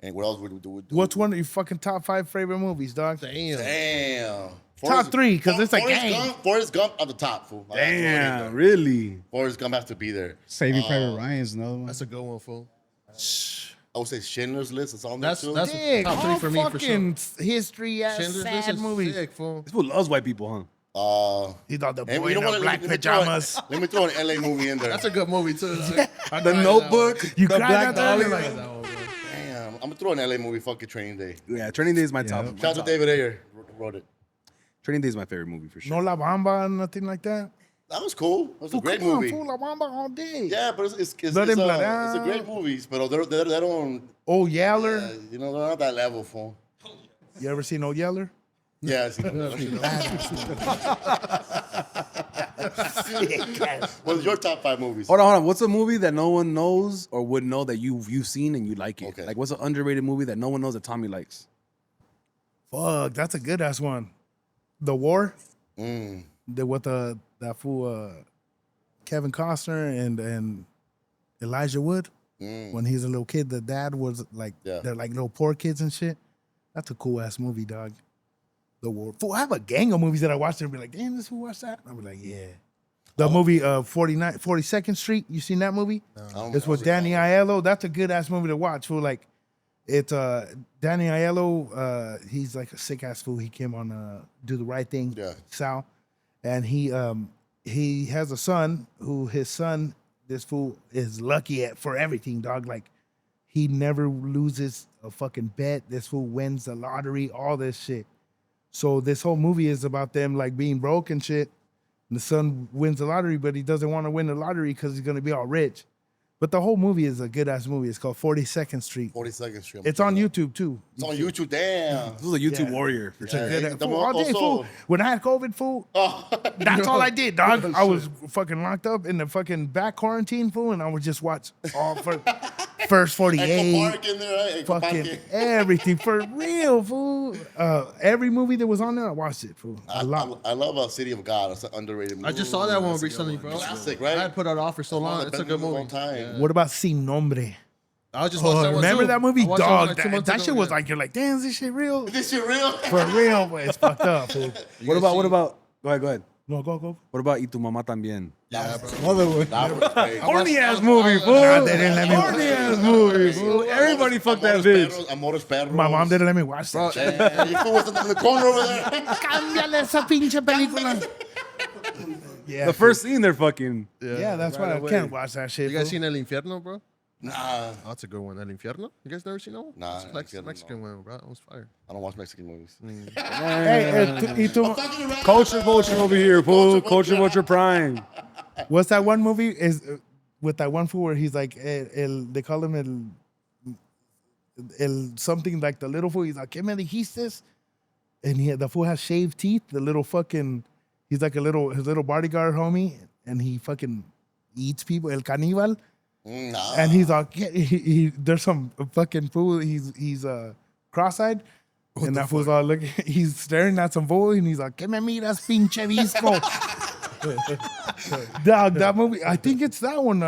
And what else would we do? What's one of your fucking top 5 favorite movies, dog? Damn. Damn. Top 3, because it's a game. Forrest Gump at the top, fool. Damn, really? Forrest Gump has to be there. Saving Private Ryan's another one. That's a good one, fool. I would say Schindler's List. It's on there That's too. that's Dig, top 3 all for me for sure. fucking history ass Schindler's List sad is movies. sick, fool. This fool loves white people, huh? He thought the and boy you in know the what? black Let me throw pajamas. Let me throw an LA movie in there. That's a good movie too. Dog. I The cried at that Notebook, one. You the cried Black at that? Dolly. You're like, That one, bro. Damn, I'm gonna throw an LA movie. Fucking Training Day. Yeah, Training Day is my top. Shout out to David Ayer. Wrote it. Training Day is my favorite movie for sure. No La Bamba, nothing like that. That was cool. It was a great Come on, movie. fool, La Bamba all day. Yeah, but it's Blood and Blood it's a Out. great movie. But they don't. Old Yeller. You know, they're not that level, fool. You ever seen Old Yeller? Yeah. What's your top 5 movies? Hold on. What's a movie that no one knows or would know that you've seen and you like it? Okay. Like, what's an underrated movie that no one knows that Tommy likes? Fuck, that's a good ass one. The War. Mm. With that fool Kevin Costner and Elijah Wood. When he's a little kid, the dad was like, they're like little poor kids and shit. That's a cool ass movie, dog. The War. Fool, I have a gang of movies that I watched and be like, damn, this who watched that? I'll be like, yeah. The movie 42nd Street. You seen that movie? It's with Danny Aiello. That's a good ass movie to watch. Fool, like, it's Danny Aiello. He's like a sick ass fool. He came on Do the Right Thing, Sal, and he has a son who this fool is lucky for everything, dog. Like, he never loses a fucking bet. This fool wins the lottery, all this shit. So this whole movie is about them like being broke and shit. And the son wins the lottery, but he doesn't want to win the lottery because he's gonna be all rich. But the whole movie is a good ass movie. It's called 42nd Street. 42nd Street. It's on YouTube too. It's on YouTube. Damn. This was a YouTube warrior for sure. Good fool, all day, fool. When I had COVID, fool, Oh. that's all I did, dog. I was fucking locked up in the fucking back quarantine, fool, and I would just watch all first 48, Echo Park in there, right? Echo fucking Park. everything for real, fool. Every movie that was on there, I watched it, fool. A lot. I love City of God. It's an underrated movie. I just saw that one recently, bro. Classic, right? I had put it off for so One of long. the It's a best good movies of movie. all time. What about Sin Nombre? I just watched that one Remember too. that movie, I watched that one dog? like 2 That, months that ago, shit was yeah. like, you're like, damn, is this shit real? This shit real? For real, but it's fucked up, fool. What about? Go ahead. No, go. What about Y Tu Mamá También? Yeah, bro. Another one. That was great. Horny ass movie, fool. Nah, they didn't let me watch Horny it. ass movie, fool. Everybody fucked that bitch. Amores Perros. My mom didn't let me watch that shit. Yeah, you fool was in the corner over there. Cámbiale esa pinche película. Yeah, The first scene, they're fucking. yeah, that's why I can't watch that shit. You guys fool. seen El Infierno, bro? Nah, Oh, that's a good one. El Infierno. You guys never seen that one? Nah, It's a Infierno, Mexican one, bro. That was fire. I don't watch Mexican movies. Hey, Culture vulture over here, fool. Culture vulture prime. what's that one movie? Is with that one fool where he's like, they call him el something like the little fool. He's like, ¿Qué me dijiste? And the fool has shaved teeth. The little fucking, he's like his little bodyguard homie, and he fucking eats people. El caníbal. Nah. And he's like, there's some fucking fool. He's cross-eyed. And that fool's all looking, he's staring at some fool, and he's like, ¿Qué me miras, pinche visco? Dog, that movie, I think it's that one.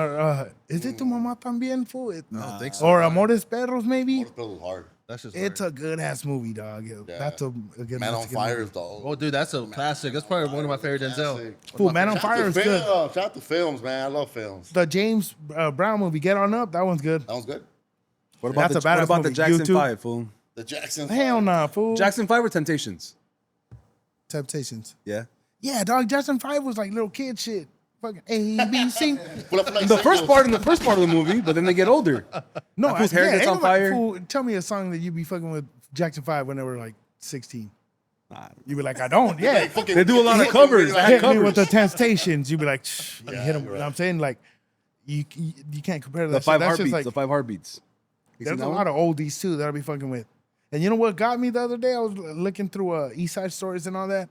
Is it Tu Mamá También, fool? I don't think so. Or Amores Perros, maybe? It was hard. That's just It's hard. a good-ass movie, dog. That's a good Man on Mexican Fire, movie. dog. Oh, dude, that's a classic. That's probably one of my favorite Denzel. Fool, Man on Fire is good. Shout out to films, man. I love films. The James Brown movie, Get On Up, that one's good. That was good. What about, That's the, a badass what about the movie. Jackson YouTube. 5, fool? The Jackson. Hell nah, fool. Jackson 5 or Temptations? Temptations. Yeah. Yeah, dog, Jackson 5 was like little kid shit. Fucking A, B, C. The first part of the movie, but then they get older. No, That fool's hair gets ain't on nobody- fire. Fool, tell me a song that you be fucking with Jackson 5 when they were like 16. You be like, I don't. Yeah. They do a lot of covers. They had Hit me with the covers. Temptations. You be like, shh, you hit them. You know what I'm saying? Like, you can't compare that The shit. 5 That's heartbeats. just like, The 5 heartbeats. You there's seen a that lot one? of oldies too that I'll be fucking with. And you know what got me the other day? I was looking through East Side Stories and all that.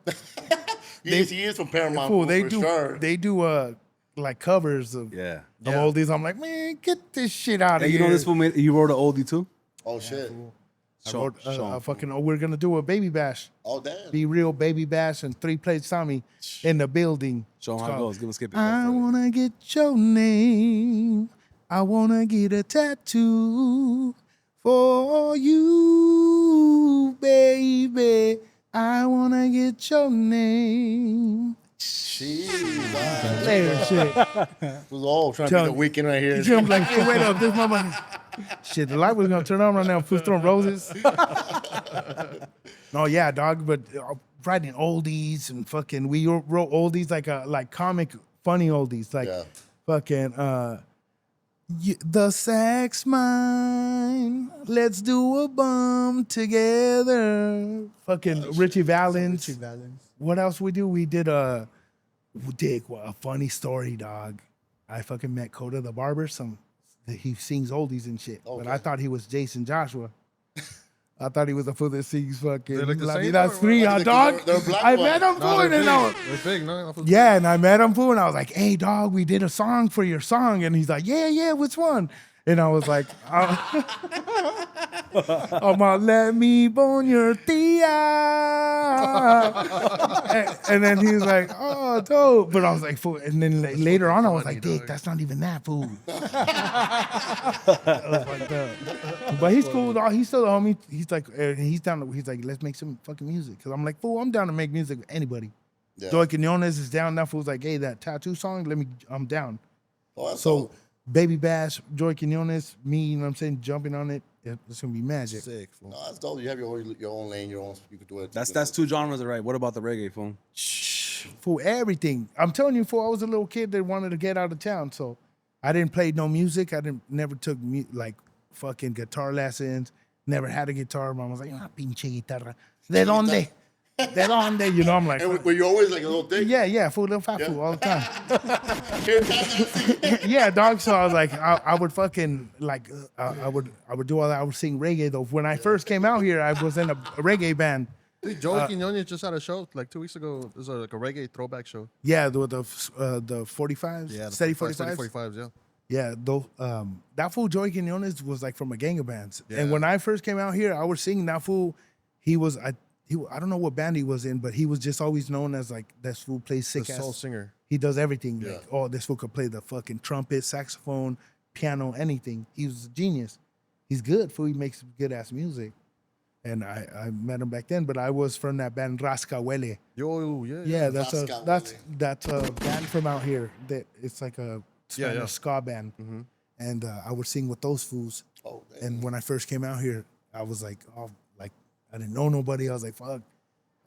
He is from Paramount. Fool, for sure. they do like covers of Yeah. oldies. I'm like, man, get this shit out of Hey, here. you know this fool made, he wrote an oldie too? Oh shit. I wrote a fucking, we're gonna do a baby bash. Oh damn. Be real baby bash and 3 plates Tommy in the building. Show him It's how it called, goes. Give him a skip it. I wanna get your name. I wanna get a tattoo for you, baby. I wanna get your name. Jeez, Later, shit. was all trying to Tell- get the weekend right here. I'm like, hey, wait up, this motherfucker. Shit, the light was gonna turn on right now. Fool's throwing roses. No, yeah, dog, but writing oldies and fucking, we wrote oldies like comic funny oldies, like Yeah. fucking the sex mine. Let's do a bum together. Fucking Richie Valens. What else we do? We did a funny story, dog. I fucking met Coda the barber. He sings oldies and shit, but I thought he was Jason Joshua. I thought he was a fool that sings fucking They look the La same, Vida or- Fria, dog. they're black I ones. met him fool, and then I was, They're big, no? yeah, and I met him fool, and I was like, "Hey, dog, we did a song for your song," and he's like, "Yeah, which one?" And I was like, "I'm gonna let me bone your tia," and then he was like, "Oh, dope," but I was like, "Fool," and then later on, I was like, "Dick, that's not even that fool." That was fucked up. But he's cool, dog. He's still the homie. He's like, he's down. He's like, let's make some fucking music. Cause I'm like, fool, I'm down to make music with anybody. Yeah. Joey Quinones is down. That fool's like, hey, that tattoo song, I'm down. Oh, that's So, all. Baby Bash, Joey Quinones, me, you know what I'm saying, jumping on it. It's gonna be magic. Sick, fool. No, that's dope. You have your own lane, you can do it. That's 2 genres, right? What about the reggae, fool? For everything. I'm telling you, fool, I was a little kid that wanted to get out of town, so I didn't play no music. Never took like fucking guitar lessons. Never had a guitar. Mom was like, pinche guitarra. ¿De dónde? ¿De dónde? You know, I'm like, And were you always like a little thing? yeah, fool, little fat fool all the time. Here, Tata. Yeah, dog. So I was like, I would fucking like, I would do all that. I would sing reggae though. When I first came out here, I was in a reggae band. Dude, Joey Quinones just had a show like 2 weeks ago. It was like a reggae throwback show. Yeah, the 45s, Yeah, steady Steady 45s. 45s, yeah. Yeah, though that fool Joey Quinones was like from a gang of bands. Yeah. And when I first came out here, I was singing that fool. I don't know what band he was in, but he was just always known as like this fool plays The sick soul ass. singer. He does everything. Yeah. Like, oh, this fool could play the fucking trumpet, saxophone, piano, anything. He was a genius. He's good, fool. He makes good ass music. And I met him back then, but I was from that band Rascahuele. Yo, yeah. Yeah, that's Rascahuele. a band from out here. That it's like a Yeah, Spanish yeah. ska band. And I would sing with those fools. Oh, damn. And when I first came out here, I was like, oh, like I didn't know nobody. I was like, fuck.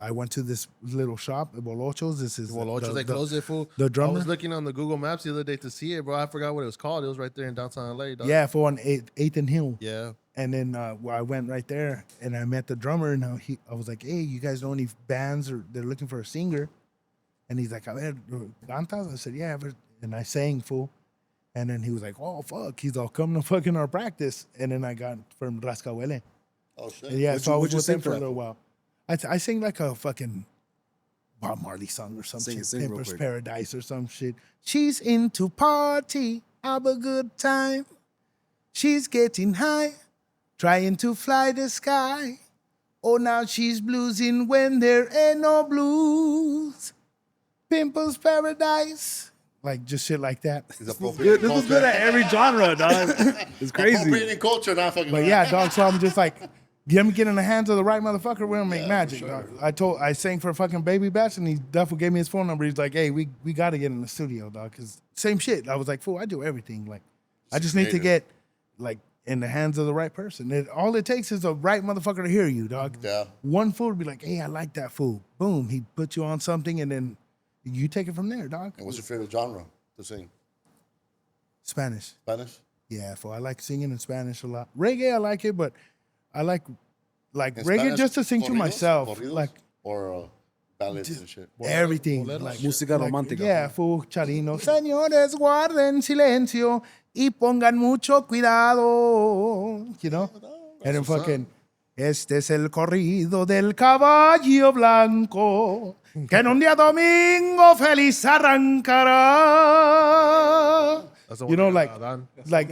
I went to this little shop, Bolochos. This is Well, they closed it, fool. the I drummer. was looking on the Google Maps the other day to see it, bro. I forgot what it was called. It was right there in downtown LA, dog. Yeah, for on 8th and Hill. Yeah. And then I went right there and I met the drummer and I was like, hey, you guys know any bands or they're looking for a singer? And he's like, a ver, ¿cantas? I said, yeah. And I sang, fool. And then he was like, oh, fuck. He's all, come to fucking our practice. And then I got from Rascahuele. Oh shit. And yeah, so I was with them sing for a for? little while. I sing like a fucking Bob Marley song or something. Sing real Pimper's quick. Paradise or some shit. She's into party, have a good time. She's getting high, trying to fly the sky. Oh, now she's bluesing when there ain't no blues. Pimple's Paradise. Like, just shit like that. He's Good. appropriating This is good at every genre, dog. It's crazy. Appropriating culture, not fucking. But yeah, dog, so I'm just like, let me get in the hands of the right motherfucker, we're gonna make magic, dog. I sang for a fucking Baby Bash, and he definitely gave me his phone number. He's like, hey, we gotta get in the studio, dog, because same shit. I was like, fool, I do everything. Like, I just need to get, like, in the hands of the right person. All it takes is a right motherfucker to hear you, dog. Yeah. One fool would be like, hey, I like that fool. Boom, he put you on something, and then you take it from there, dog. And what's your favorite genre to sing? Spanish. Spanish? Yeah, fool, I like singing in Spanish a lot. Reggae, I like it, but I like In reggae Spanish, just to sing to corridos? myself. Corridos? Like, Or ballads and shit. everything. boleros. Like, Música romántica. Yeah, full charino. Señores, guarden silencio y pongan mucho cuidado. You know? And then fucking, este es el corrido del caballo blanco que en un día domingo feliz arrancará. That's the You one know, that, like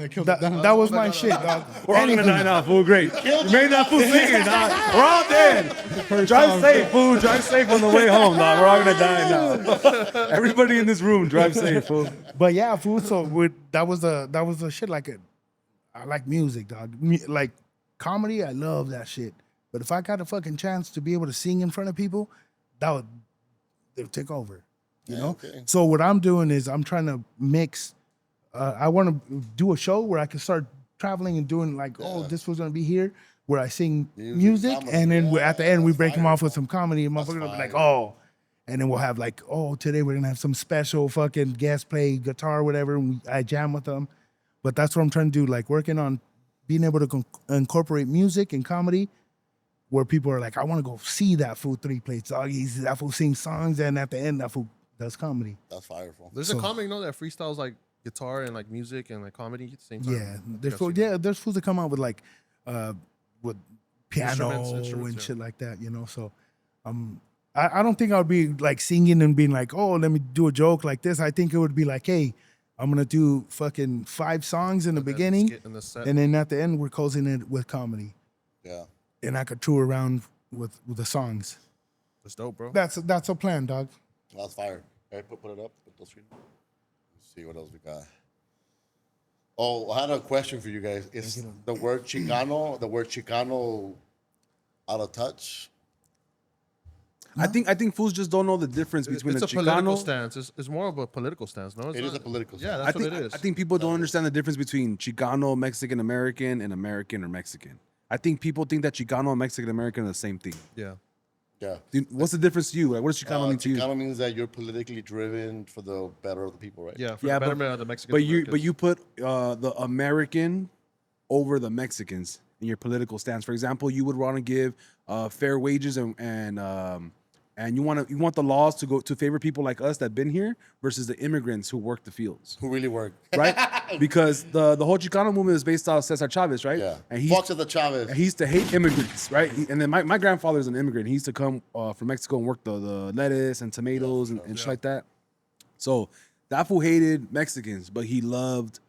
that was my shit, dog. We're all gonna die now, fool. Great. You made that fool singing, dog. We're all dead. Drive safe, fool. Drive safe on the way home, dog. We're all gonna die now. Everybody in this room, drive safe, fool. But yeah, fool. So that was the shit. Like I like music, dog. Like comedy, I love that shit. But if I got a fucking chance to be able to sing in front of people, they'll take over. You know. okay. So what I'm doing is I'm trying to mix. I want to do a show where I can start traveling and doing like, oh, this was gonna be here, where I sing music, comedy. and then at the end we that's break them fire. off with some comedy, and motherfuckers will be like, fire. oh. And then we'll have like, oh, today we're gonna have some special fucking guest play guitar, whatever. And I jam with them, but that's what I'm trying to do. Like working on being able to incorporate music and comedy, where people are like, I want to go see that fool 3 plates. Oh, that fool sings songs, and at the end that fool does comedy. That's fireful. There's a comic, you know, that freestyles like guitar and like music and like comedy at the same time. Yeah, there's fools that come out with like with piano Instruments, and yeah. shit like that, you know. So I don't think I would be like singing and being like, oh, let me do a joke like this. I think it would be like, hey, I'm gonna do fucking 5 songs in the beginning, skit in the set. and then at the end we're closing it with comedy, Yeah. and I could tour around with the songs. That's dope, bro. That's a plan, dog. That's fire. Hey, put it up. Put those 3. Let's see what else we got. Oh, I had a question for you guys. Is the word Chicano out of touch? I think fools just don't know the difference between It's a a political Chicano. stance. It's more of a political stance. No, it's It is not. a political Yeah, stance. that's what it is. I think people don't understand the difference between Chicano, Mexican American, and American or Mexican. I think people think that Chicano and Mexican American are the same thing. Yeah. Yeah. What's the difference to you? Like, what does Chicano mean to you? Chicano means that you're politically driven for the better of the people, right? Yeah, for Yeah, the betterment of the Mexican. But you put the American over the Mexicans in your political stance. For example, you would want to give fair wages and you want the laws to go to favor people like us that've been here versus the immigrants who work the fields, Who really work. right? Because the whole Chicano movement is based off Cesar Chavez, right? Yeah. And Fuck to the Chavez. he used to hate immigrants, right? And then my grandfather's an immigrant. He used to come from Mexico and work the lettuce and tomatoes and shit like that. So that fool hated Mexicans, but he loved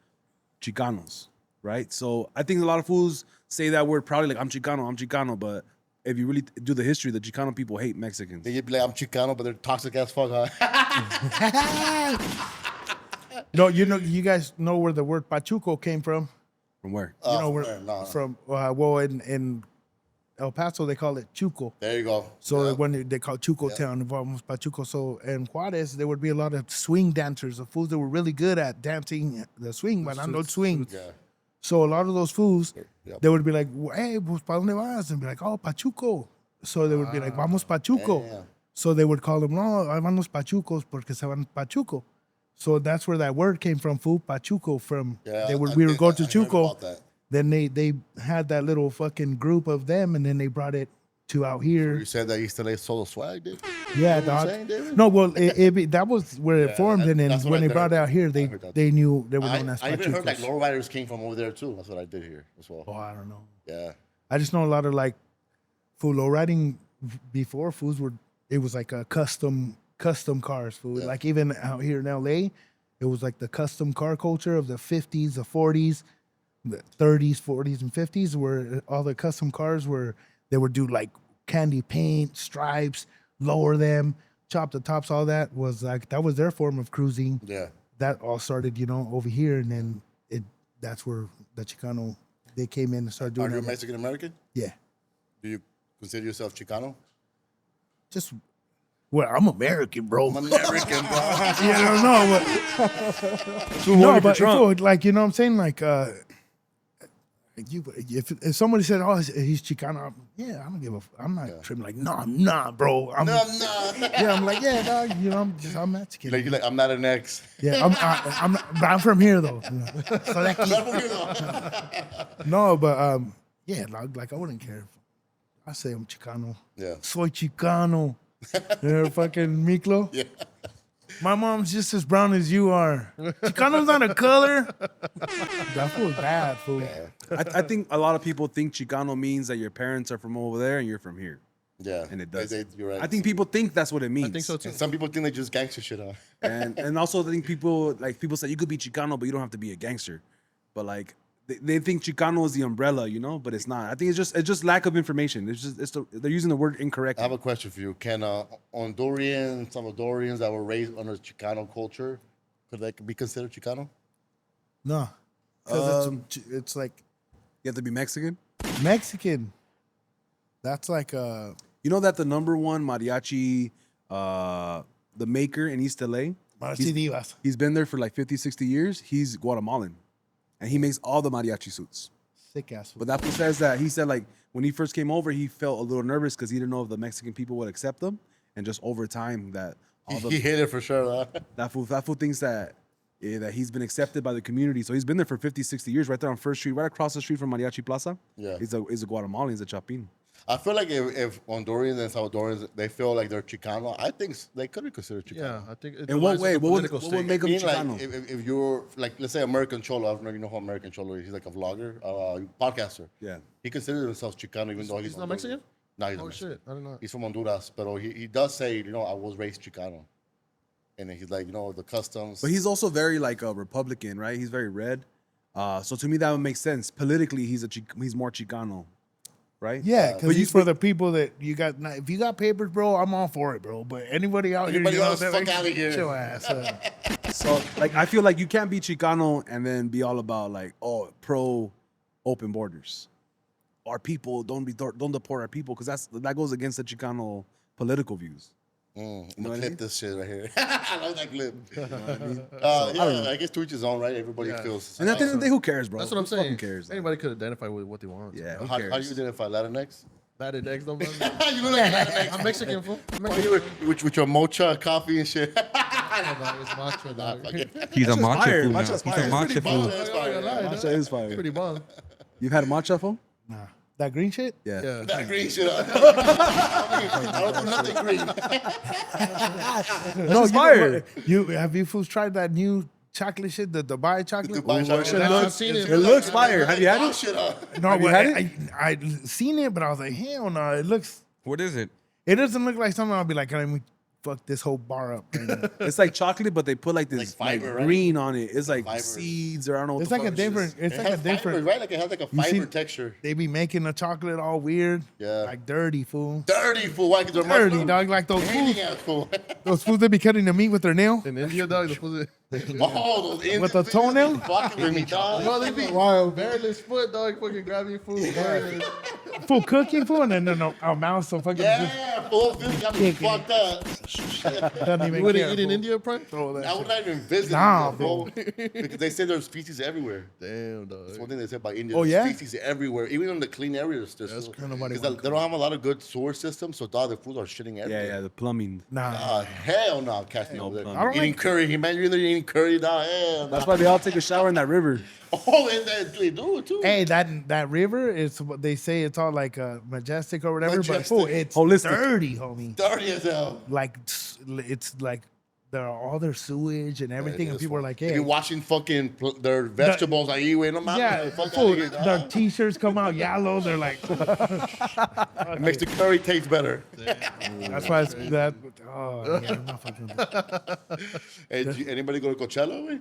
Chicanos, right? So I think a lot of fools say that word proudly, like I'm Chicano, but if you really do the history, the Chicano people hate Mexicans. They be like, I'm Chicano, but they're toxic as fuck, huh? No, you guys know where the word Pachuco came from. From where? You know from where where? No. from well in El Paso they call it Chuco. There you go. So Yeah. when they call Chuco town, involves Pachuco. So in Juarez there would be a lot of swing dancers, of fools that were really good at dancing the swing, bailando swing. Yeah. So a lot of those fools, Yep. they would be like, hey, pues, ¿pa dónde vas? And be like, oh, Pachuco. So they would be like, vamos Pachuco. Damn. So they would call them, no, vamos Pachucos porque se van Pachuco. So that's where that word came from, fool, Pachuco. From Yeah, we would go to I heard Chuco. about that. Then they had that little fucking group of them, and then they brought it to out here. You said that East LA solo swag, dude. Yeah, what you're dog. saying, David? No, well, that was where it formed, and then that's what when I they brought it heard. out here, I heard that. they knew they were I known as even heard like Pachucos. lowriders came from over there too. That's what I did hear as well. Oh, I don't know. Yeah. I just know a lot of like fool low riding before fools were. It was like a custom cars, fool. Like even out here in LA, it was like the custom car culture of the 50s, the 40s, the 30s, 40s, and 50s, where all the custom cars were. They would do like candy paint, stripes, lower them, chop the tops. All that was like that was their form of cruising. Yeah. That all started, over here, and then that's where the Chicano they came in and started doing Are you that. Mexican American? Yeah. Do you consider yourself Chicano? Just well, I'm American, bro. I'm American, bro. Yeah, I don't know, but Too no, horny for but Trump. like you know what I'm saying, like if somebody said, "Oh, he's Chicano," I don't give a. I'm not tripping. Like, no, I'm not, bro. I'm No. yeah, I'm like, yeah, dog. I'm Mexican. Like, you're like, I'm not an ex. Yeah, I'm not, but I'm from here though. So no, but yeah, like I wouldn't care. I say I'm Chicano. Yeah. Soy Chicano. Fucking Miklo. Yeah. My mom's just as brown as you are. Chicano's not a color. That fool's bad, fool. I think a lot of people think Chicano means that your parents are from over there and you're from here. Yeah. And it does. You're right. I think people think that's what it means. I think so too. And some people think they just gangster shit, huh? And also I think people say you could be Chicano, but you don't have to be a gangster. But like they think Chicano is the umbrella, but it's not. I think it's just lack of information. They're using the word I incorrectly. have a question for you. Can Honduran, Salvadorians that were raised under Chicano culture, could they be considered Chicano? No. Because it's like You have to be Mexican. Mexican. That's like You know that the number one mariachi, the maker in East LA, Mariachi Divas. he's been there for like 50, 60 years. He's Guatemalan. And he makes all the mariachi suits. Sick ass. But that fool says that he said like when he first came over, he felt a little nervous because he didn't know if the Mexican people would accept him. And just over time that all He the hit it for sure, huh? that fool thinks that that he's been accepted by the community. So he's been there for 50, 60 years, right there on First Street, right across the street from Mariachi Plaza. Yeah. He's a Guatemalan, he's a Chapin. I feel like if Hondurans and Salvadorians, they feel like they're Chicano, I think they could be considered Chicano. Yeah, I think. In what way? What would make him I mean, Chicano? like, if you're like, let's say American Cholo, I don't know if you know who American Cholo is. He's like a vlogger, podcaster. Yeah. He considers himself Chicano, even though he's not Honduran. Mexican? No, he's not Oh Mexican. shit! I don't know. He's from Honduras, but he does say, I was raised Chicano. And then he's like, the customs. But he's also very like a Republican, right? He's very red. So to me, that would make sense. Politically, he's more Chicano, right? Yeah, But because you- he's for the people that you got. If you got papers, bro, I'm all for it, bro. But anybody out Anybody here, else, they're fuck outta here. Get your ass up. So like I feel like you can't be Chicano and then be all about like pro open borders. Our people don't deport our people because that goes against the Chicano political views. I'm know what gonna I clip mean? this shit right here. I love that clip. I I guess to each his own, right? Everybody feels. And at the end of the day, who cares, bro? That's what I'm Who fucking saying. cares? Anybody could identify with what they want. Yeah, who How do you cares? identify Latinx? That is eggs, don't You look like Latinx. I'm Mexican, fool. I'm What Mexican. do you- with your mocha coffee and shit. It's macho, dog. He's a matcha fire. fool now. Matcha's He's fire. a matcha Bomb, fool. that's fire. Matcha is fire. Pretty bomb. You've had a matcha phone? Nah, that green shit. Yeah. Yeah. That green shit. I don't do nothing green. No, fire. Have you fools tried that new chocolate shit, the Dubai chocolate? Dubai chocolate. I've seen it. It looks fire. Have you had Bomb it? shit up. No, Have you but had it? I seen it, but I was like, hell no. It looks. What is it? It doesn't look like something I'll be like, let me fuck this whole bar up. Right now. It's like chocolate, but they put like this Like fiber, right? green on it. It's like Fiber. seeds or I don't know what It's the like a fuck it is. different. It's It like a has different. fiber, right? Like it has like a You see- fiber texture. They be making the chocolate all weird. Yeah. Like dirty fool. Dirty fool. Why? 'Cause they're Dirty Muslim? dog, like those fools. Hating ass fool. Those fools that be cutting the meat with their nail. In India, dog, the Oh, those Indians With the toenail? fucking with me, dog. Bro, they be wild. Barreless foot, dog. Fucking grabbing food. Full cooking food, and then our mouth so fucking Yeah, full food got me fucked up. doesn't even You wouldn't care, eat in fool. India, Prime? I would not even visit Nah, India, bro. Because they say there's species everywhere. Damn, dog. That's one thing they say about India. Oh, There's yeah? species everywhere, even in the clean areas. Because they don't have a lot of good sewer systems, so dog, the foods are shitting Yeah, everywhere. yeah, the plumbing. Nah, Hell no, casting over there. plumbing. I don't Eating like- curry, man. You're in there eating curry, dog. Hell no. That's why they all take a shower in that river. Oh, and they do it too. hey, that river is what they say. It's all like majestic or whatever, but fool, Majestic. it's Holistic. dirty, homie. Dirty as hell. Like it's like all their sewage and everything, and people are like, They be hey, washing fucking their vegetables. Ahí, güey, no mames. yeah, Fuck fool, outta here, dog. their t-shirts come out yellow. They're like, It makes the curry taste better. that's why it's that. Oh, yeah, I'm not fucking with that. Hey, anybody go to Coachella, güey?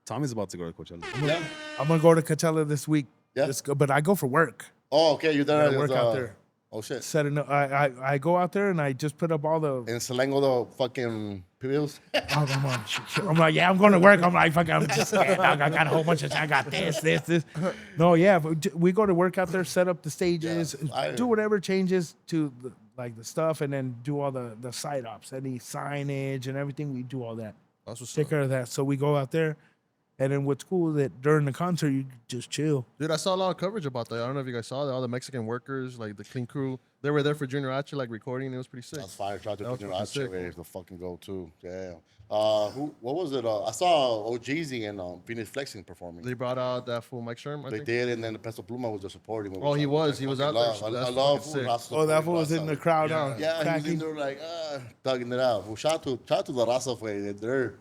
Tommy's about to go to Coachella. Yeah. I'm gonna go to Coachella this week. Yeah. But I go for work. Oh, okay. You're there. I work out there. Oh shit. Setting up, I go out there and I just put up all the. In Selengo, the fucking pills. Oh, come on. I'm like, yeah, I'm going to work. I'm like, fuck, I'm just scared, dog. I got a whole bunch of. I got this. No, yeah, but we go to work out there, set up the stages, Yeah, do whatever changes to the stuff, and then do all the side ops, any signage and everything. We do all that. That's what's Take up. care of that. So we go out there, and then what's cool is that during the concert you just chill. Dude, I saw a lot of coverage about that. I don't know if you guys saw that. All the Mexican workers, like the clean crew, they were there for Junior H, like recording. It was pretty sick. That's fire. Tried to That was figure fucking out sick. shit to fucking go too. Damn. What was it? I saw OGZ and Phoenix Flexing performing. They brought out that full Mike Sherm, I They think. did, and then the Peso Pluma was there supporting. him. Oh, he was. He was out there. I That's love fucking sick. Raza Oh, that supporting fool was in Raza. the crowd, huh? Yeah, he was in Cracking. there like thugging it out. Well, shout out to the Raza way. They're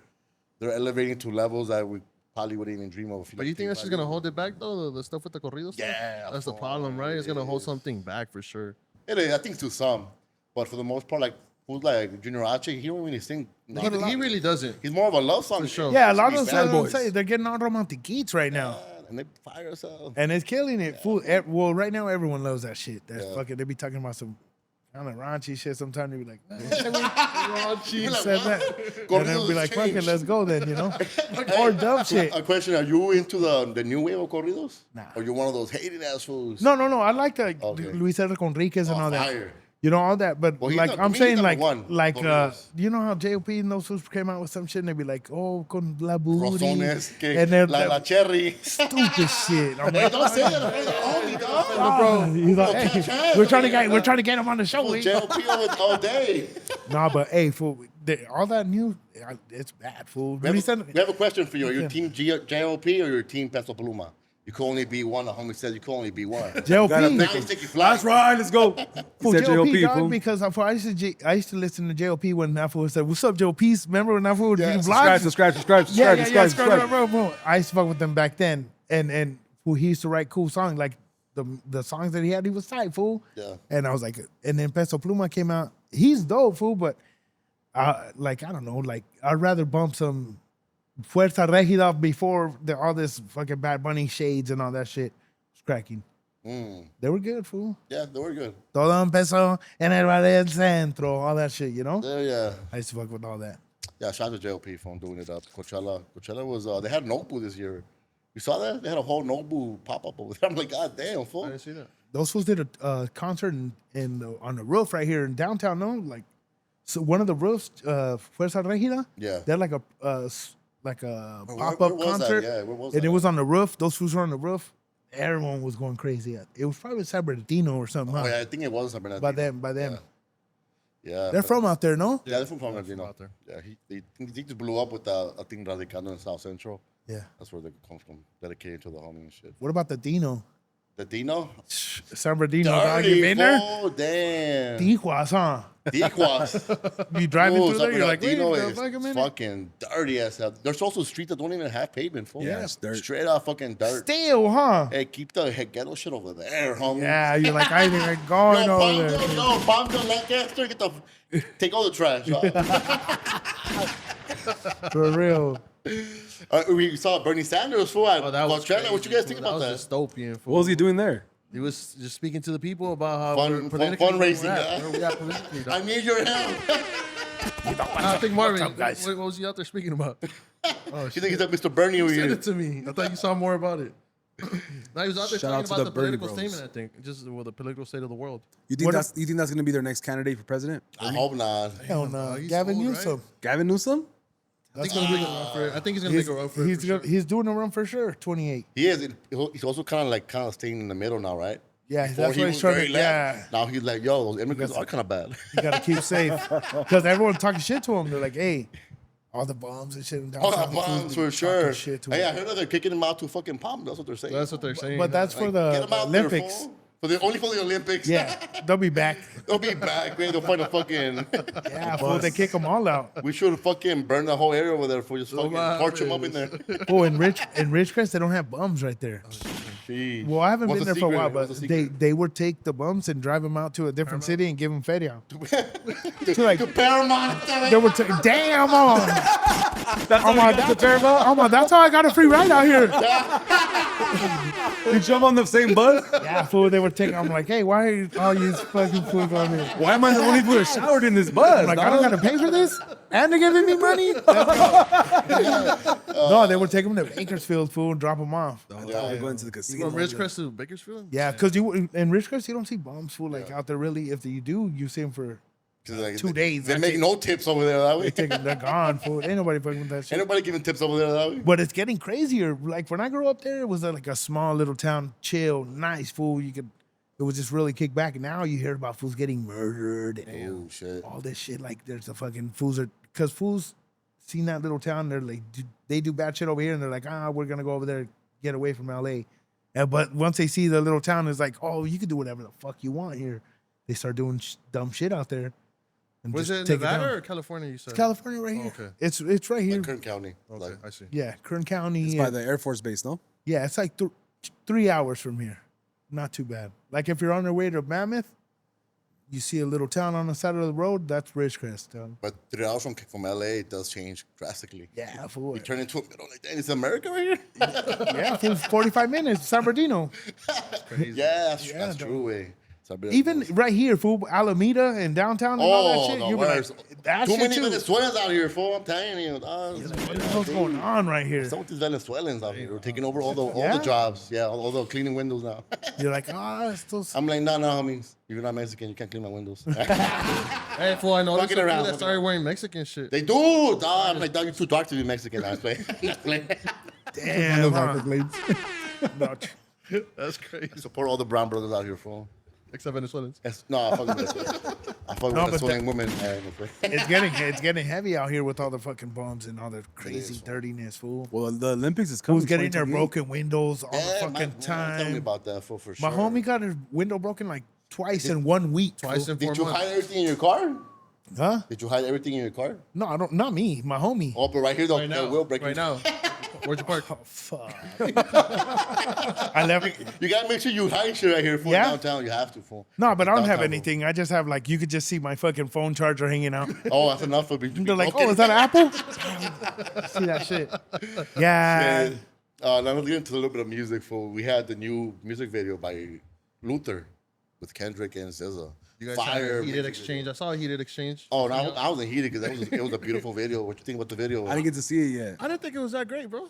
elevating to levels that we probably wouldn't even dream of. A few But you think that's just gonna hold it back though? The stuff with the corridos? stuff? Yeah, that's the of problem, right? It's gonna course hold it something back for sure. It is, I think to some, but for the most part, like who's like Junior H, he don't really sing. He really doesn't. He's more of a love song. For sure. Yeah, a lot of Sad them boys. say they're getting all romantic geeks right now. And they fire themselves. And it's killing it. Fool. Well, right now everyone loves that shit. That's Yeah. fucking. They be talking about some kind of raunchy shit. Sometimes they be like, She said that, and then be like, fuck it, let's go then, you know, or dumb shit. A question: are you into the new wave of corridos? Nah. Or you one of those hating ass fools? No. I like the Okay. Luis R. Conriquez and Oh, all that. fire. You know all that, but Well, he's like not- I'm to me, saying, he's like, number one, like corridos. you know how JOP and those fools came out with some shit, and they be like, oh, con la booty, Rosones, que and then la cherry. stupid shit. I'm Hey, like, don't say that in front of the homie, dog. oh, he's like, catch hey, hands, we're trying to get him on the show. JLP all day. Nah, but hey, fool, all that new, it's bad, fool. We have a question for you. Are you team JLP or your team Peso Pluma? You can only be one. The homie says you can only be one. JLP. Now he's taking flies. That's right. Let's go. He Fool, said JLP, JLP, dog, fool. because I used to listen to JLP when that fool said, "What's up, JLP?" Remember when that fool would do vlogs? Subscribe. Subscribe. Bro. I used to fuck with them back then, and fool, he used to write cool songs like the songs that he had. He was tight, fool. Yeah. And I was like, and then Peso Pluma came out. He's dope, fool, but like I don't know, like I'd rather bump some Fuerza Regida before all this fucking Bad Bunny shades and all that shit was cracking. They were good, fool. Yeah, they were good. Todo empezó en el barrio del centro, all that shit, you know? Yeah. I used to fuck with all that. Yeah, shout out to JLP for doing it up. Coachella was, they had Nobu this year. You saw that? They had a whole Nobu pop up over there. I'm like, God damn, fool. I didn't see that. Those fools did a concert on the roof right here in downtown, no? Like, so one of the roofs, Fuerza Regida, Yeah. they're like a Where pop-up was that? concert. Yeah, where was and that? it was on the roof. Those fools were on the roof. Everyone was going crazy. It was probably San Bernardino or something, Oh, huh? yeah, I think it was something By them. Yeah. They're from out there, no? Yeah, they're from Bernardino. out there. Yeah, he just blew up with I think Radicando in South Central. Yeah. That's where they come from, dedicated to the homie and shit. What about the Dino? The Dino? San Bernardino, dog. You Dirty, been there? fool, damn. Tijuas, huh? Diquas. You driving Fool, through there, you're like, wait Bernardino a is fucking minute. fucking dirty as hell. There's also streets that don't even have pavement, fool. Yeah, it's dirt. Straight out fucking dirt. Still, huh? Hey, keep the ghetto shit over there, homie. Yeah, you're like, I ain't even going Yo, over there. Palmdale, Lancaster, take all the trash. For real. We saw Bernie Sanders, fool. At That was Coachella. What you guys think crazy, about That that? was dystopian. What was he doing there? He was just speaking to the people about how Fun- politically fundraising, we're at, yeah. where we at politically, dog. I need your help. I think Marvin, up, guys? what was he out there speaking about? Oh, You think he's like Mr. Bernie over Send here? it to me. I thought you saw more about it. No, he was out there Shout out talking to about the the Bernie political Bros. statement, I think. Just the political state of the world. You think that's gonna be their next candidate for president? I hope not. Hell no. he's Gavin old, Newsom. right? Gavin Newsom? I think he's gonna make a run for it. He's doing a run for sure. 28. He is. He's also kind of staying in the middle now, right? Yeah, Before that's he what was he's trying very to. left. Yeah, Now he's like, yo, those immigrants are kind of bad. you gotta keep safe because everyone's talking shit to him. They're like, hey, all the bombs and shit. All the bombs for sure. Shit to Hey, I him. heard that they're kicking him out to fucking Palm. That's what they're saying. That's what they're saying. But that's for Get the him out there, Olympics. fool. Only for the Olympics. Yeah, they'll be back. They'll be back, man. They'll find a fucking. Yeah, fool, they kick them all out. We should fucking burn the whole area over there for just fucking my torch them up in there. Oh, in Ridgecrest, they don't have bums right there. Jeez. Well, I haven't What's been the there for a secret? while, What's but the they secret? would take the bums and drive them out to a different city and give them feria. to Paramount. They would take, damn, that's how I got a free ride out here. You jump on the same bus? Yeah, fool, they were taking, I'm like, hey, why are all you fucking fools on here? Why am I the only fool that showered in this bus? I'm like, I don't dog? gotta pay for this? And they're giving me money? No, they would take them to Bakersfield, fool, and drop them off. We're going to the casino. From Ridgecrest to Bakersfield? Yeah, because in Ridgecrest, you don't see bums, fool, like out there really. If you do, you see them for 2 days. They That's make it. no tips over there that way. They're gone, fool. Ain't nobody fucking with that shit. Ain't nobody giving tips over there that way. But it's getting crazier. Like when I grew up there, it was like a small little town, chill, nice fool. It was just really kick back. And now you hear about fools getting murdered and Oh shit. all this shit. Like there's the fucking fools because fools seen that little town. They're like, they do bad shit over here, and they're like, we're gonna go over there, get away from LA. But once they see the little town, it's like, oh, you can do whatever the fuck you want here. They start doing dumb shit out there. And Was just it take Nevada down. or California, you said? It's California right here. Okay. It's right here. Kern County. Okay, Like, I see. Yeah, Kern County. It's by the Air Force Base, no? Yeah, it's like 3 hours from here. Not too bad. Like if you're on your way to Mammoth, you see a little town on the side of the road, that's Ridgecrest. but 3 hours from LA, it does change drastically. Yeah, for You turn into a middle like that. It's America right here. yeah, for 45 minutes, San Bernardino. Yeah, that's dog. true way. Even right here, fool, Alameda and downtown and all that shit. the You be like, worst. that Too shit many too. Venezuelans out here, fool. I'm telling you. Dog. What's going on right here? Some of these Venezuelans out here. We're taking over all Yeah? the jobs. Yeah, all the cleaning windows now. You're like, it's those. I'm like, no, homies. You're not Mexican. You can't clean my windows. Hey, fool, I know Fucking there's some around, people that fucking started wearing Mexican shit. They do, dog. I'm like, dog, you're too dark to be Mexican. I play. Damn, huh? That's crazy. Support all the brown brothers out here, fool. Except Venezuelans. No, I fuck with Venezuelan. I fuck with but Venezuelan women. It's getting heavy out here with all the fucking bombs and all the crazy dirtiness, fool. Well, the Olympics is coming. Who's getting their 2028. broken windows all the Yeah, fucking Tell me time? about that, fool, for sure. My homie got his window broken like twice in 1 week. Twice fool. in 4 Did you months. hide everything in your car? Huh? Did you hide everything in your car? No, I don't. Not me. My homie. Oh, but right here, Right the now. wheel breaking. Right now. Where'd you park? Oh, fuck. I left. You gotta make sure you hide shit right here, fool. Yeah? Downtown, you have to, fool. No, but I don't have Downtown, anything. I just have like you could just see my fucking phone charger hanging out. Oh, that's enough for me. They're like, oh, is that an Apple? See that shit? Yeah. Now let's get into a little bit of music, fool. We had the new music video by Luther with Kendrick and SZA. You guys had Fire a heated music exchange. video. I saw a heated exchange. Oh, no, I wasn't heated because it was a beautiful video. What you think about the video? I didn't get to see it yet. I didn't think it was that great, bro.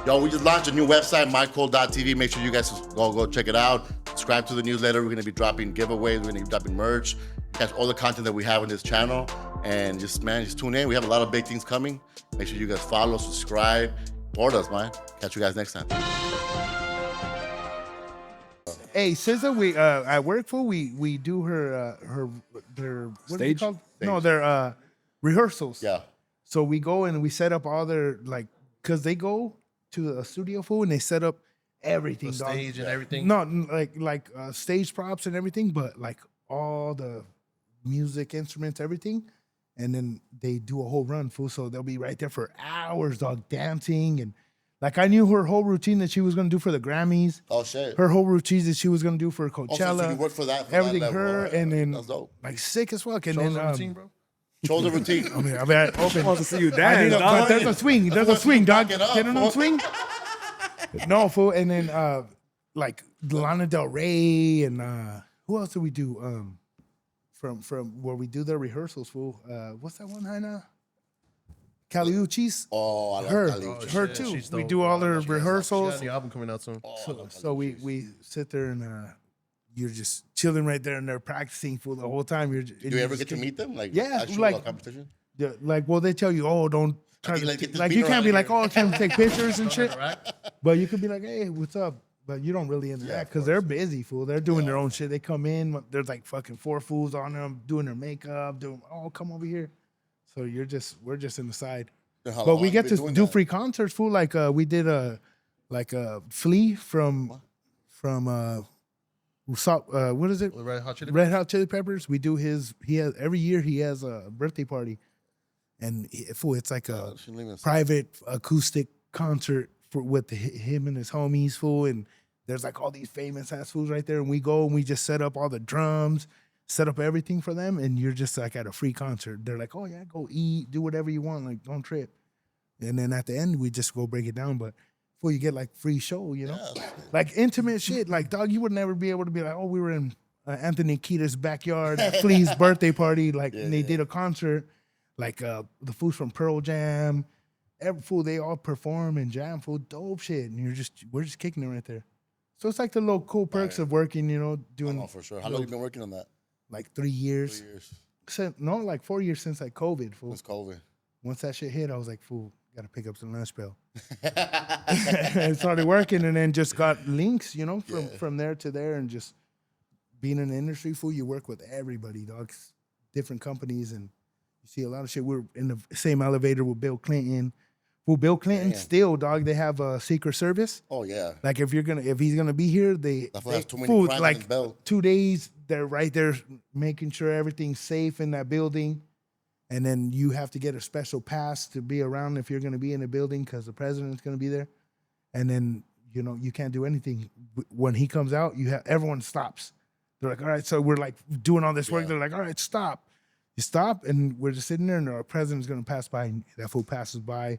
Yo, we just launched a new website, mycold.tv. Make sure you guys go check it out. Subscribe to the newsletter. We're going to be dropping giveaways. We're going to be dropping merch. Catch all the content that we have on this channel. And just tune in. We have a lot of big things coming. Make sure you guys follow, subscribe, support us, man. Catch you guys next time. Hey, SZA, we at work, fool. We do their what are they Stage? called? No, their rehearsals. Yeah. So we go and we set up all their cause they go to a studio, fool, and they set up everything. The dog. stage and everything. Not like stage props and everything, but like all the music instruments, everything. And then they do a whole run, fool. So they'll be right there for hours, dog, dancing. And like I knew her whole routine that she was gonna do for the Grammys. Oh, shit. Her whole routine that she was gonna do for Oh, Coachella. so you work for that. everything level. her, Alright. and then That's dope. like sick as fuck. And Show us then the routine, bro. Show the routine. I mean, I open. wants to see you I dance, need dog. but there's a swing. There's a swing, dog. Back it up, Get on fool. the swing. No, fool. And then like Lana Del Rey and who else did we do? From where we do their rehearsals, fool. What's that one, Hina? Caliuchis. Oh, I love Her, Caliuchis. her shit, too. she's We dope, do bro. all her She got rehearsals. the album coming out soon. So we sit there and you're just chilling right there and they're practicing for the whole time. Do you ever get to meet them? Like, Yeah, actual like- competition? Yeah, like, well, they tell you, oh, don't try Like, to get this like. beat You can't be around like, here. oh, can't take pictures and shit. But you could be like, hey, what's up? But you don't really interact because they're busy, fool. They're doing their own shit. They come in, there's like fucking 4 fools on them doing their makeup, doing, oh, come over here. So we're just in the side. Then how But long we you get been to doing do that? free concerts, fool. Like we did a Flea from what is it? Red Hot Chili Red Hot Chili Peppers. We do every year he has a birthday party, and it's like a Shouldn't even say. private acoustic concert with him and his homies, fool. And there's like all these famous ass fools right there, and we go and we just set up all the drums, set up everything for them, and you're just like at a free concert. They're like, oh yeah, go eat, do whatever you want, like don't trip. And then at the end we just go break it down, but. Before you get like free show, you know, like intimate shit. Like dog, you would never be able to be like, oh, we were in Anthony Kiedis' backyard at Flea's birthday party, like, and they did a concert, like the fools from Pearl Jam, every fool they all perform and jam, fool, dope shit, and we're just kicking it right there. So it's like the little cool perks of working, you know, doing Oh, for sure. How long you been working on that? like 3 years. 3 years. No, like 4 years since like COVID, fool. Since COVID. Once that shit hit, I was like, fool, gotta pick up some lunch bill. And started working and then just got links, you know, from there to there, and just being in the industry, fool, you work with everybody, dog. Different companies, and you see a lot of shit. We're in the same elevator with Bill Clinton. Well, Bill Clinton still, dog, they have a Secret Service. Oh, yeah. Like if he's gonna be here, That fool has too many fool, crimes on like his belt. 2 days, they're right there making sure everything's safe in that building. And then you have to get a special pass to be around if you're going to be in the building because the president's going to be there. And then, you know, you can't do anything. When he comes out, everyone stops. They're like, all right, so we're like doing all this work. They're like, all right, stop. You stop, and we're just sitting there, and our president's going to pass by, and that fool passes by.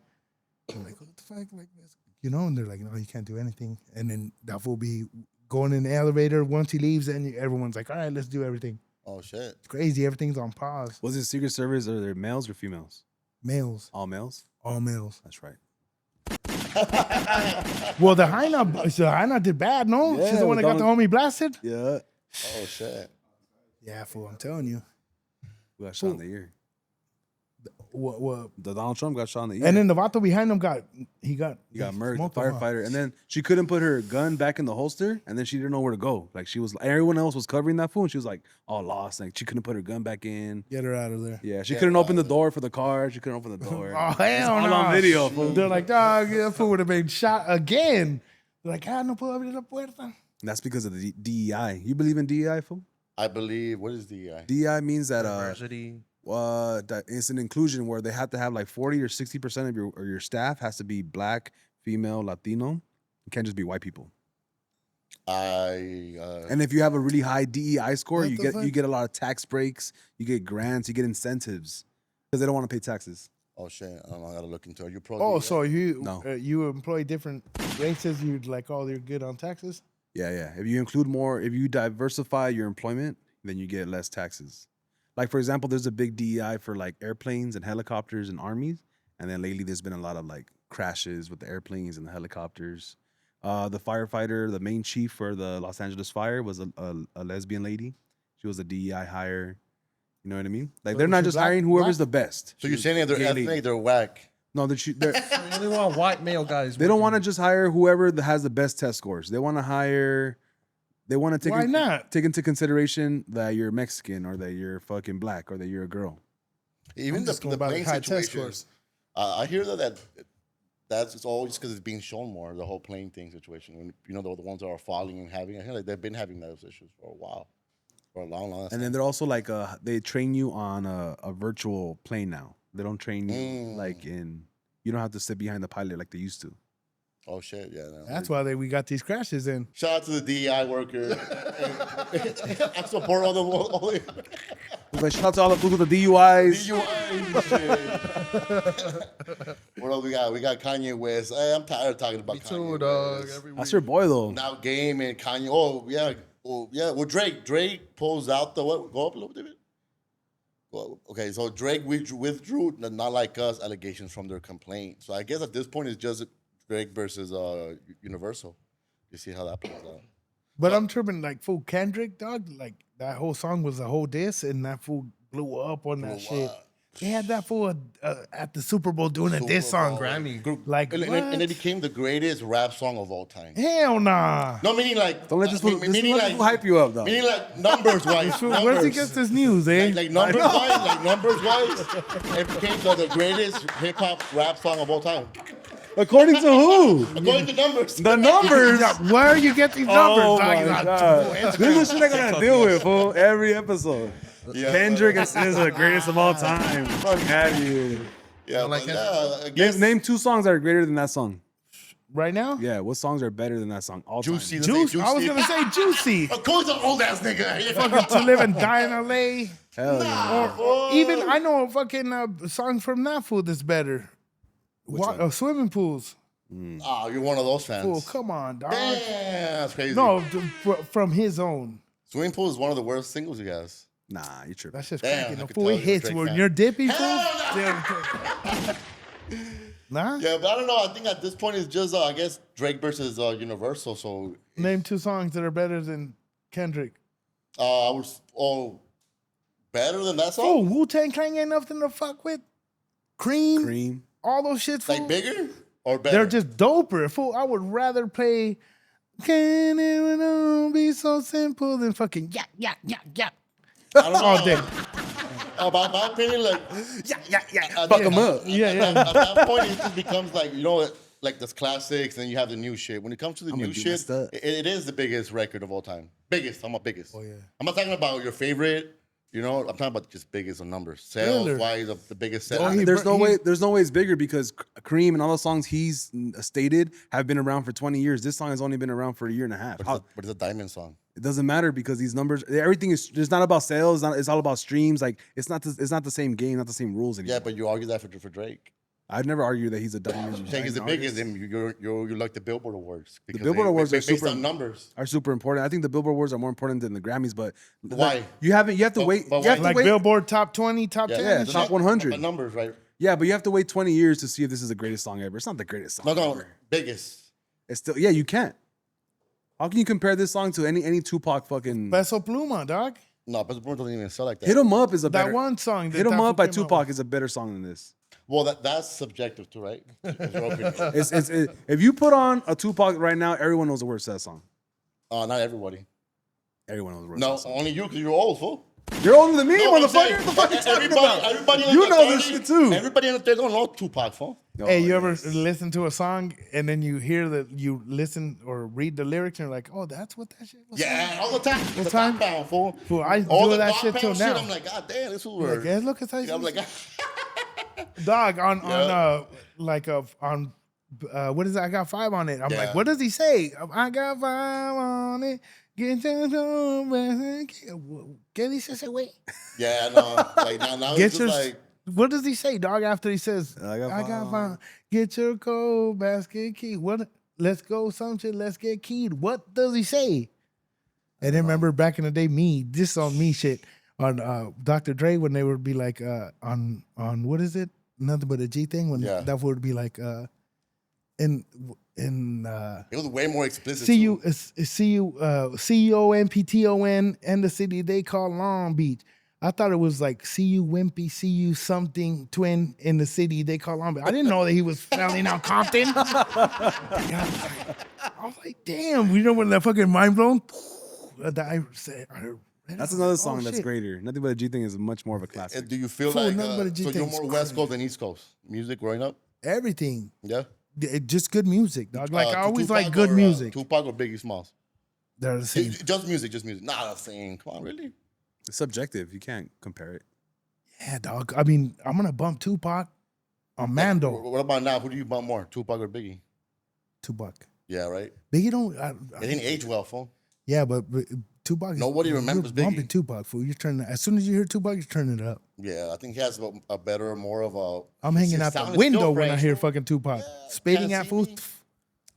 We're like, what the fuck? Like this? You know, and they're like, no, you can't do anything. And then that fool be going in the elevator. Once he leaves, then everyone's like, all right, let's do everything. Oh, shit. It's crazy. Everything's on pause. Was it Secret Service? Are there males or females? Males. All males? All males. That's right. Well, the Hyena did bad, no? Yeah, She's the one that got the homie blasted? Yeah. Oh, shit. Yeah, fool, I'm telling you. We got shot in the ear. What? The Donald Trump got shot in the ear. And then the vato behind him got he got murdered, the smoked him, huh? firefighter. And then she couldn't put her gun back in the holster, and then she didn't know where to go. Like everyone else was covering that fool, and she was like all lost. Like she couldn't put her gun back in. Get her out of there. Yeah, she couldn't open the door for the car. She couldn't open the door. Oh, It's hell all no. on video, fool. They're like, dog, that fool would have been shot again. They're like, no puedo abrir la puerta. And that's because of the DEI. You believe in DEI, fool? I believe, what is the DEI means that Diversity. that it's an inclusion where they have to have like 40 or 60% of your staff has to be black, female, Latino. It can't just be white people. And if you have a really high DEI score, What you the get fuck? you get a lot of tax breaks, you get grants, you get incentives because they don't want to pay taxes. Oh, shit. I don't know. I got to look into it. You pro Oh, DEI? so No. you employ different races, you'd like, oh, you're good on taxes? Yeah. If you include more, if you diversify your employment, then you get less taxes. Like, for example, there's a big DEI for like airplanes and helicopters and armies. And then lately there's been a lot of like crashes with the airplanes and the helicopters. The firefighter, the main chief for the Los Angeles fire was a lesbian lady. She was a DEI hire. You know what I mean? Like, they're Was not she just black? hiring whoever's the best. So you're saying that they're Gay lady. ethnic, they're whack. No, they're, You only want white male guys. they don't want to just hire whoever that has the best test scores. They want to hire. They want to take Why not? take into consideration that you're Mexican or that you're fucking black or that you're a girl. Even I'm the, just going the by plane high test situations. I hear that's it's all just because it's being shown more, the whole plane thing situation. When, you know, the ones that are falling and having, I hear like they've been having those issues for a while. For a long time. And then they're also like they train you on a virtual plane now. They don't train you like in. You don't have to sit behind the pilot like they used to. Oh, shit. Yeah. No. That's why we got these crashes in. Shout out to the DEI worker. I support all the But shout out to all the people with the DUIs. What else we got? We got Kanye West. Hey, I'm tired of talking about Kanye Too, dog. West. Every That's week. your boy though. Now Game and Kanye. Oh, yeah. Oh, yeah. Well, Drake pulls out the what? Go up a little bit. Well, okay, so Drake withdrew the Not Like Us allegations from their complaint. So I guess at this point it's just Drake versus Universal. You see how that plays out. But I'm tripping like fool Kendrick, dog. Like that whole song was a whole diss, and that fool blew up on that shit. They had that fool at the Super Bowl doing a diss song. Grammy. Like And it became the greatest rap song of all time. hell nah. No, meaning like Don't let this fool meaning like hype you up, though. meaning like numbers wise. Where's he get this news, eh? Like numbers wise, it became the greatest hip hop rap song of all time. According to who? According to numbers. The numbers. Where you get these numbers? Oh dog? my He's like, God. This is shit I gotta deal with, fool. Every episode. Yeah, Kendrick is the greatest of all time. Fuck out of here. Yeah, like but I guess Name 2 songs that are greater than that song. Right now? Yeah, what songs are better than that song? All Juicy. time. Juice. I was gonna say Juicy. Of course, an old ass nigga. Fucking To Live and Die in L.A. Hell yeah. Or even I know a fucking song from that fool that's better. Swimming pools. Oh, you're one of those fans. Fool, come on, dog. Damn, that's crazy. No, from his own. Swimming Pool is one of the worst singles, you guys. Nah, you tripping. That's just Damn, cracking. I The could fool tell it you're a hits Drake when fan. you're dippy, fool. Hell Nah. Yeah, but I don't know. I think at this point it's just, I guess, Drake versus Universal. So Name 2 songs that are better than Kendrick. I was better than that Oh, song. Wu-Tang Clan ain't nothing to fuck with. Cream. Cream. All those shits, fool. Like bigger or better? They're just doper. Fool, I would rather play Can It Be So Simple than fucking yeah. I don't know. All day. About my opinion, like Fuck them up. Yeah. at that point it just becomes like, you know, like the classics, and you have the new shit. When it comes to the gonna new be shit, messed up. it is the biggest record of all time. Biggest. I'm a biggest. Oh, yeah. I'm not talking about your favorite. You know, I'm talking about just biggest on numbers. Sales Really? wise, of the biggest sales. Oh, he- There's no way it's bigger because Cream and all the songs he's stated have been around for 20 years. This song has only been around for a year and a half. But it's a diamond song. It doesn't matter because these numbers, everything is. It's not about sales. It's all about streams. Like it's not the same game, not the same rules anymore. Yeah, but you argue that for Drake. I'd never argue that he's a diamond. Drake is the biggest. And you like the Billboard Awards. The Billboard Awards are based super on numbers. Are super important. I think the Billboard Awards are more important than the Grammys, but Why? like, you have to wait. but You have why? to Like wait. Billboard top 20, top 10. Yeah, and top shit. 100. But numbers, right? Yeah, but you have to wait 20 years to see if this is the greatest song ever. It's not the greatest song. No, ever. biggest. It's still you can't. How can you compare this song to any Tupac fucking? Peso Pluma, dog. No, but the Billboard doesn't even sell like that. Hit 'Em Up is a That better. one song. That Hit 'Em that Up by fool came out Tupac is a better song than this. Well, that's subjective too, right? It's your opinion. If you put on a Tupac right now, everyone knows the words to that song. Not everybody. Everyone knows the words. No, to that song. only you because you're old, fool. You're older than me, No, I'm motherfucker. saying, What the fuck you talking about? Everybody You in the know this 30s shit too. Everybody in the 30s don't know Tupac, fool. Hey, you ever listen to a song and then you hear that you listen or read the lyrics and you're like, oh, that's what that shit was? Yeah, all the time. What The time? dog pound, fool. Fool, I All do the that dog shit till pound now. I'm like, God damn, this was Like, yeah, look at that. I'm like, Dog on Yeah. what is that? I got 5 on it. I'm Yeah. like, what does he say? I got 5 on it. Get your ¿Qué dice ese güey? yeah, no. Like now Get it's your. just like, What does he say, dog? After he says, I got I got 5. 5. Get your cold basket key. What? Let's go some shit. Let's get keyed. What does he say? And then remember back in the day, this on me shit on Dr. Dre when they would be like on what is it? Nothing but a G thing when Yeah. that would be like in it was way more explicit. CUMPTON and the city they call Long Beach. I thought it was like CU Wimpy, CU something twin in the city they call Long Beach. I didn't know that he was spelling out Compton. I was like, damn, you know when that fucking mind blown? That's another song that's greater. Nothing But a G Thing is much more of a classic. Do you feel Fool, like nothing but a G so you're thing's more West crazy. Coast than East Coast music growing up? Everything. Yeah. Just good music, dog. Like I always Tupac like good or, music. Tupac or Biggie Smalls? They're the same. Just music. Nah, that's saying. Come on, really? It's subjective. You can't compare it. Yeah, dog. I mean, I'm gonna bump Tupac on Mando. What about now? Who do you bump more, Tupac or Biggie? Tupac. Yeah, right. Biggie don't. It didn't age well, fool. Yeah, but Tupac. Nobody remembers you're bumping Biggie. Tupac, fool. You're turning. As soon as you hear Tupac, you're turning it up. Yeah, I think he has a better, more of a. I'm hanging his out sound the is window still when I fresh, hear fool. fucking Tupac Yeah, spitting can't at see fool. me.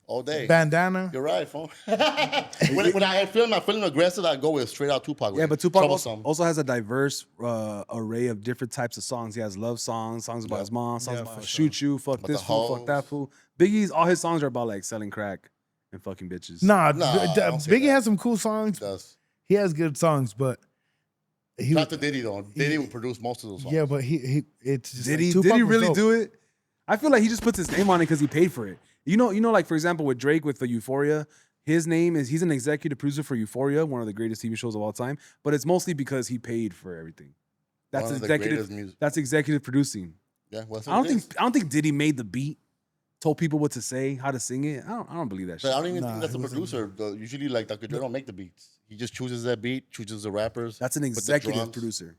all day. Bandana. You're right, fool. when I feel I'm feeling aggressive, I go with straight out Tupac. Yeah, but Tupac Troublesome. also has a diverse array of different types of songs. He has love songs, songs about his mom, songs about shoot you, fuck About this the fool, fuck that hoes. fool. Biggie's all his songs are about like selling crack and fucking bitches. Nah, I don't say Biggie that. has some cool songs. Does. He has good songs, but he Not to Diddy though. Diddy will produce most of those songs. yeah, but it's just Did like, he Tupac was really dope. do it? I feel like he just puts his name on it because he paid for it. You know, like for example with Drake with the Euphoria, his name is he's an executive producer for Euphoria, one of the greatest TV shows of all time. But it's mostly because he paid for everything. That's One of the executive. greatest music. That's executive producing. Yeah, well, that's I what don't it think is. I don't think Diddy made the beat, told people what to say, how to sing it. I don't believe that But shit. I don't even Nah, think that's he a wasn't- producer. Usually, like Dr. Dre don't make the beats. He just chooses that beat, chooses the rappers. That's an puts the executive drums. producer.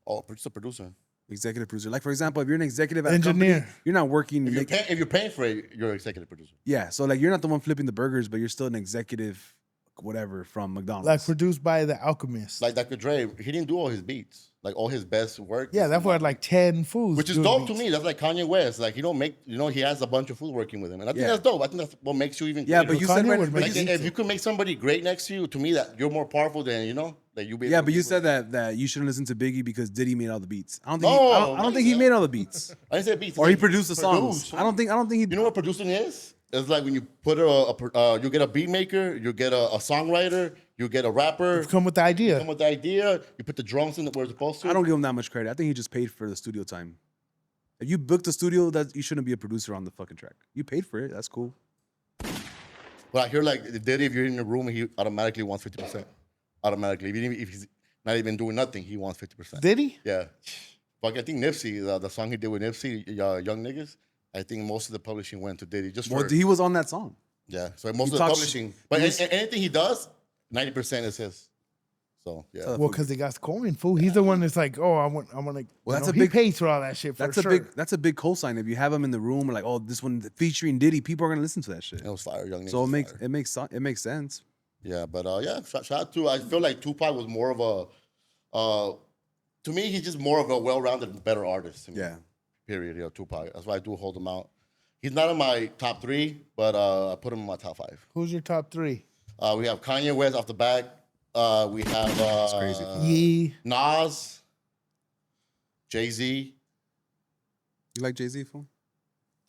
Oh, producer. Executive producer. Like for example, if you're an executive at a Engineer. company, you're not working. If you're paying for it, you're an executive producer. Yeah, so like you're not the one flipping the burgers, but you're still an executive, whatever from McDonald's. Like produced by The Alchemist. Like Dr. Dre, he didn't do all his beats. Like all his best work. yeah, that had like 10 fools. Which is doing dope to beats. me. That's like Kanye West. Like he don't make, he has a bunch of food working with him, and I think Yeah. that's dope. I think that's what makes you even. Yeah, greater. but you Kanye said would right, make Like, if you could make somebody great next to you, to me that you're more powerful than that you be. yeah, able but to you do said it. that you shouldn't listen to Biggie because Diddy made all the beats. I don't think No, I don't think he made all the beats, I didn't say beats. I or he said produced the songs. produce. I don't think he. You know what producing is? It's like when you put you get a beat maker, you get a songwriter, you get a rapper. Come with the idea. Come with the idea. You put the drums in where it's supposed to. I don't give him that much credit. I think he just paid for the studio time. If you booked a studio, that you shouldn't be a producer on the fucking track. You paid for it. That's cool. But I hear like Diddy, if you're in the room, he automatically wants 50%. Automatically, even if he's not even doing nothing, he wants 50%. Did he? Yeah. But I think Nipsey, the song he did with Nipsey, Young Niggas, I think most of the publishing went to Diddy. Just Well, for, he was on that song. yeah. So most he of the talks- publishing. But anything he does, 90% is his. So, yeah. Well, because they got coin, fool. He's the one that's like, oh, I want to. Well, that's a he big- pays for all that shit. For That's sure. a big cosign. If you have him in the room, or like, oh, this one featuring Diddy, people are gonna listen to that shit. It was fire, Young Niggas. So was it fire. makes sense. Yeah, but yeah, shout out to. I feel like Tupac was more of a. To me, he's just more of a well-rounded, better artist. To me. Yeah. Period. Tupac. That's why I do hold him out. He's not in my top 3, but I put him in my top 5. Who's your top 3? We have Kanye West off the back. We have crazy. Yee. Nas, Jay-Z. You like Jay-Z, fool?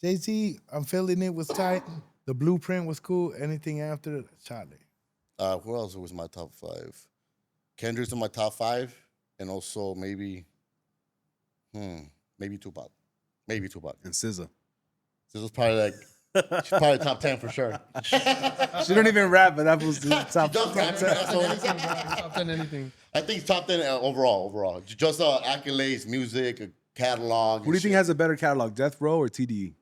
Jay-Z, I'm feeling it was tight. The blueprint was cool. Anything after it, Charlie. Who else was my top 5? Kendrick's in my top 5, and also maybe Tupac. Maybe Tupac. And SZA. This was probably like she's probably top 10 for sure. She don't even rap, but that was the top. Just rap, that's all. Top 10 anything. I think top 10 overall. Just accolades, music, catalog. Who do you think has a better catalog, Death Row or TDE?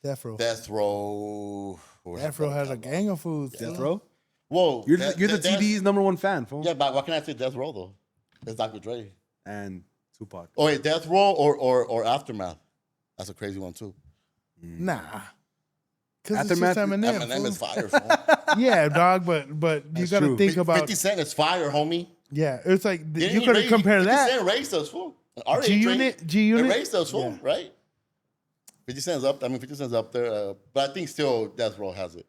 Death Row. Death Row. Death Row has a gang of fools. Death Row? Whoa. You're the TDE's #1 fan, fool. Yeah, but why can't I say Death Row though? It's Dr. Dre. And Tupac. Oh wait, Death Row or Aftermath? That's a crazy one too. Nah. Because it's just Aftermath- Eminem. Eminem fool. is fire. Fool. Yeah, dog, but you That's got to true. think about. 50 Cent is fire, homie. Yeah, it's like Didn't you he could raise- compare 50 that. Cent raised us, fool. And our age G-Unit, range, G-Unit. It raised us, fool, Yeah. right? 50 Cent's up. 50 Cent's up there. But I think still Death Row has it.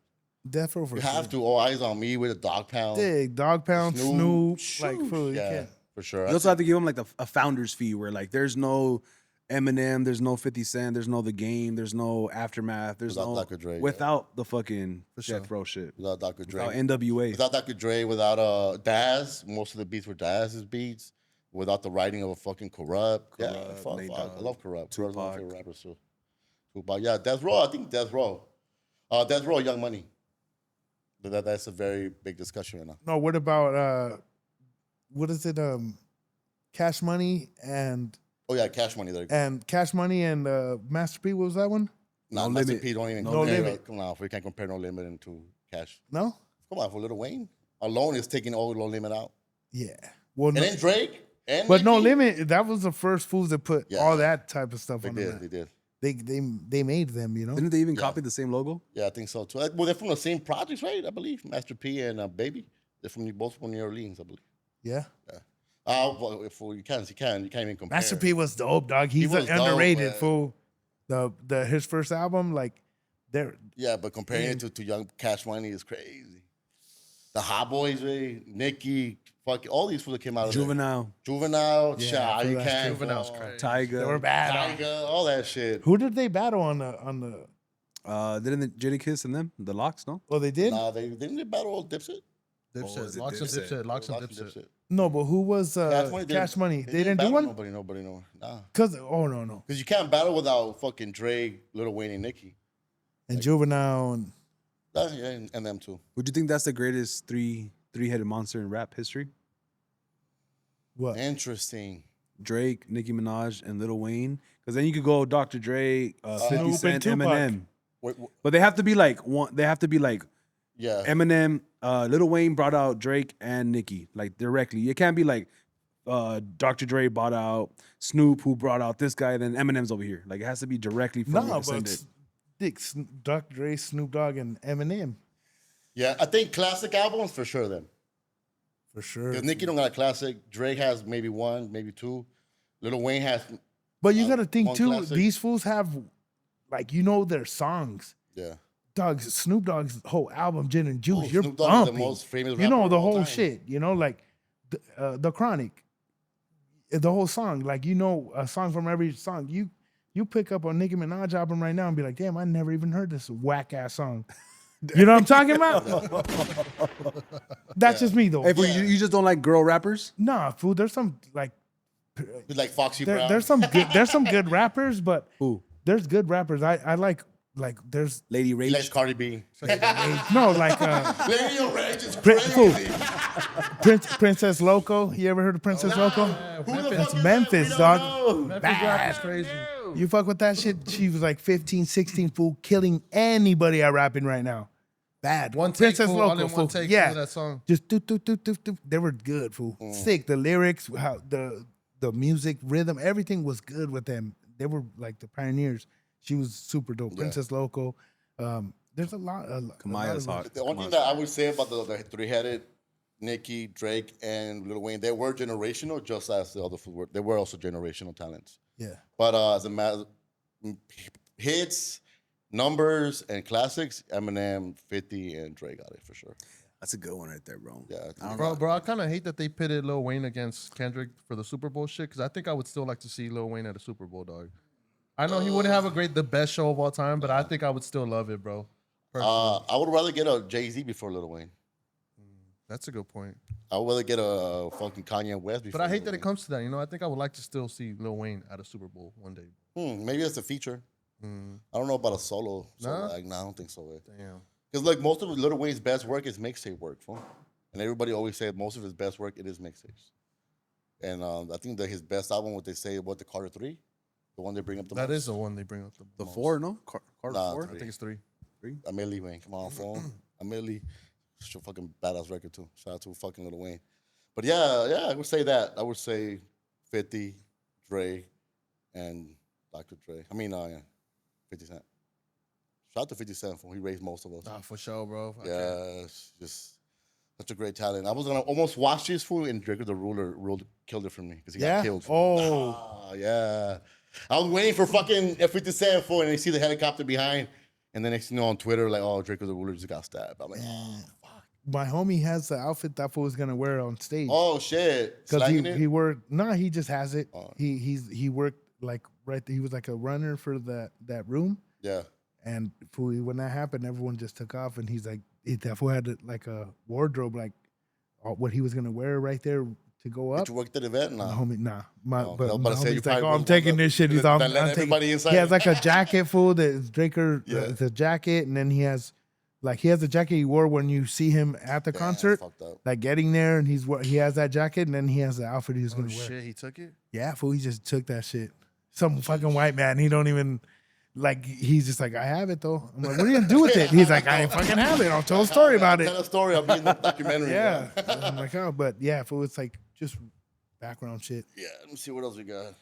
Death Row for You sure. have to. All eyes on me with a Dog Pound. Dig, Dog Pound, Snoop. Snoop, like fool. You Yeah, can't. for sure. You also have to give him like a founder's fee where like there's no Eminem, there's no 50 Cent, there's no The Game, there's no Aftermath, there's Without no Dr. Dre, yeah. without the fucking Death Row shit. Without Dr. Dre. Without NWA. Without Dr. Dre, without Daz, most of the beats were Daz's beats. Without the writing of a fucking Corrupt. Yeah, Corrupt, fuck. Nate I Dogg, love Corrupt. Corrupt's one of my Tupac. favorite rappers too. Tupac. Yeah, Death Row. I think Death Row. Death Row, Young Money. That's a very big discussion right now. No, what about what is it? Cash Money and Oh yeah, Cash Money there. Cash Money and Master P. What was that one? Nah, No Master Limit. P don't even No compare. Limit. Come on, we can't compare No Limit into Cash. No. Come on, for Lil Wayne alone is taking all No Limit out, Yeah. Well, and no, then Drake and but No Nicki. Limit. That was the first fools that put Yeah. all that type of stuff They on did. the They did. They made them. You know. Didn't they even copy the same logo? Yeah, I think so too. Well, they're from the same projects, right? I believe Master P and Baby. They're from both from New Orleans, I believe. Yeah. Well, if you can't even compare. Master P was dope, dog. He's was an dope, underrated man. fool. The his first album, like They're Yeah, but comparing it to Young Cash Money is crazy. The Hot Boys, Nicki, fuck all these fools that came out of Juvenile, Juvenile, Yeah, Child, so you that's can't. Juvenile's crazy. Tiger. they were bad. Tiger, all that shit. Who did they battle on the? Didn't the Jada Kiss and them the Locks? No, Oh, they did. Nah, didn't they battle old Dipset? Dipset. is it Locks and Dipset? Dipset. Locks and Locks and Dipset. No, but who was Cash Money? They didn't do battle one. Nobody, no. Nah. Cause no. Because you can't battle without fucking Drake, Lil Wayne, and Nicki. And Juvenile and Yeah, and them too. would you think that's the greatest three-headed monster in rap history? what? Interesting. Drake, Nicki Minaj, and Lil Wayne. Because then you could go Dr. Dre, 50 Snoop and Cent, Tupac. Eminem. Wait, But they have to be like one. They have to be like yeah. Eminem, Lil Wayne brought out Drake and Nicki like directly. It can't be like Dr. Dre brought out Snoop, who brought out this guy, then Eminem's over here. Like it has to be directly from No, descended. but Dr. Dre, Snoop Dogg, and Eminem Yeah, I think classic albums for sure then. for sure. Because Nicki don't got a classic. Drake has maybe one, maybe two. Lil Wayne has, But you got to think one too. classic. These fools have, like, their songs. yeah. Dogg's Snoop Dogg's whole album, Gin and Juice. Oh, You're Snoop Dogg is the bumping. most famous You rapper know of the all whole time. shit. Like the Chronic, the whole song. Like a song from every song. You pick up a Nicki Minaj album right now and be like, damn, I never even heard this whack ass song. You know what I'm talking about? That's just me though. Hey, but you just don't like girl rappers? Nah, fool. There's some like He's like Foxy Brown. there's some good rappers, but Who? there's good rappers. I like there's Lady He Rage. likes Cardi B. no like Lady of Rage is Fool. crazy. Princess Loco. You ever heard of Princess Loco? Who the That's fuck is Memphis, that? dog. Memphis Bad. rap is crazy. You fuck with that shit? She was like 15, 16, fool, killing anybody at rapping right now. Bad. One take, Princess fool, all Loco, in fool. one take, Yeah. fool, that song. Just do. They were good, fool. Sick. The lyrics, how the music, rhythm, everything was good with them. They were like the pioneers. She was super dope. Princess Loco. There's a lot. Kamaya's a lot hot. of- The only thing that I would say about the three-headed Nicki, Drake, and Lil Wayne, they were generational, just as the other fools were. They were also generational talents. Yeah. But as a matter, hits, numbers, and classics, Eminem, 50, and Dre got it for sure. That's a good one right there, bro. Yeah, I think- Bro, I kind of hate that they pitted Lil Wayne against Kendrick for the Super Bowl shit, because I think I would still like to see Lil Wayne at a Super Bowl, dog. I know he wouldn't have the best show of all time, but I think I would still love it, bro. Personally. I would rather get a Jay-Z before Lil Wayne. That's a good point. I would rather get a fucking Kanye West before. But I hate Lil that it Wayne. comes to that. I think I would like to still see Lil Wayne at a Super Bowl one day. Maybe that's a feature. I don't know about a solo. Nah? I don't think so. Damn. Because like most of Lil Wayne's best work is mixtape work, fool. And everybody always said most of his best work it is mixtapes. And I think that his best album, what they say about the Carter 3, the one they bring up the That most. is the one they bring up The most. 4, no? Carter Nah, 4? I think it's 3. Amelie Wayne, come on, phone. Amelie, it's a fucking badass record too. Shout out to fucking Lil Wayne. But yeah, I would say that. I would say 50, Dre, and Dr. Dre. 50 Cent. Shout out to 50 Cent, fool. He raised most of us. Nah, for sure, bro. I can't. Yeah, it's just such a great talent. I was gonna almost watch this fool, and Drake the Ruler killed it for me because he Yeah? got killed. Oh. Yeah. I was waiting for fucking 50 Cent fool, and I see the helicopter behind, and then next thing you know on Twitter, like, oh, Drake the Ruler just got stabbed. I'm like, My homie has the outfit that fool was gonna wear on stage. oh shit, Because slanging it. he worked. No, he just has it. Oh. He worked like right. He was like a runner for that room. Yeah. And fool, when that happened, everyone just took off. And he's like, that fool had like a wardrobe, like what he was gonna wear right there to go up. Did you work at the event? My Nah. homie, nah. I was about to say, you homie's like, probably oh, I'm was taking one this that- shit. He's that all, let I'm everybody taking. inside. He has like a jacket, fool. That Draker, Yeah. the jacket, and then he has a jacket he wore when you see him at the Yeah, concert. fucked up. Like getting there, and he has that jacket, and then he has the outfit he was Oh, gonna wear. shit, he took it? Yeah, fool, he just took that shit. Some fucking white man. He don't even like. He's just like, I have it though. I'm like, what are you gonna do with it? He's like, I fucking have it. I'll tell a story about Tell it. a story. I'll be in the documentary. Yeah. I'm like, oh, but yeah, fool, it's like just background shit. Yeah, let me see what else we got.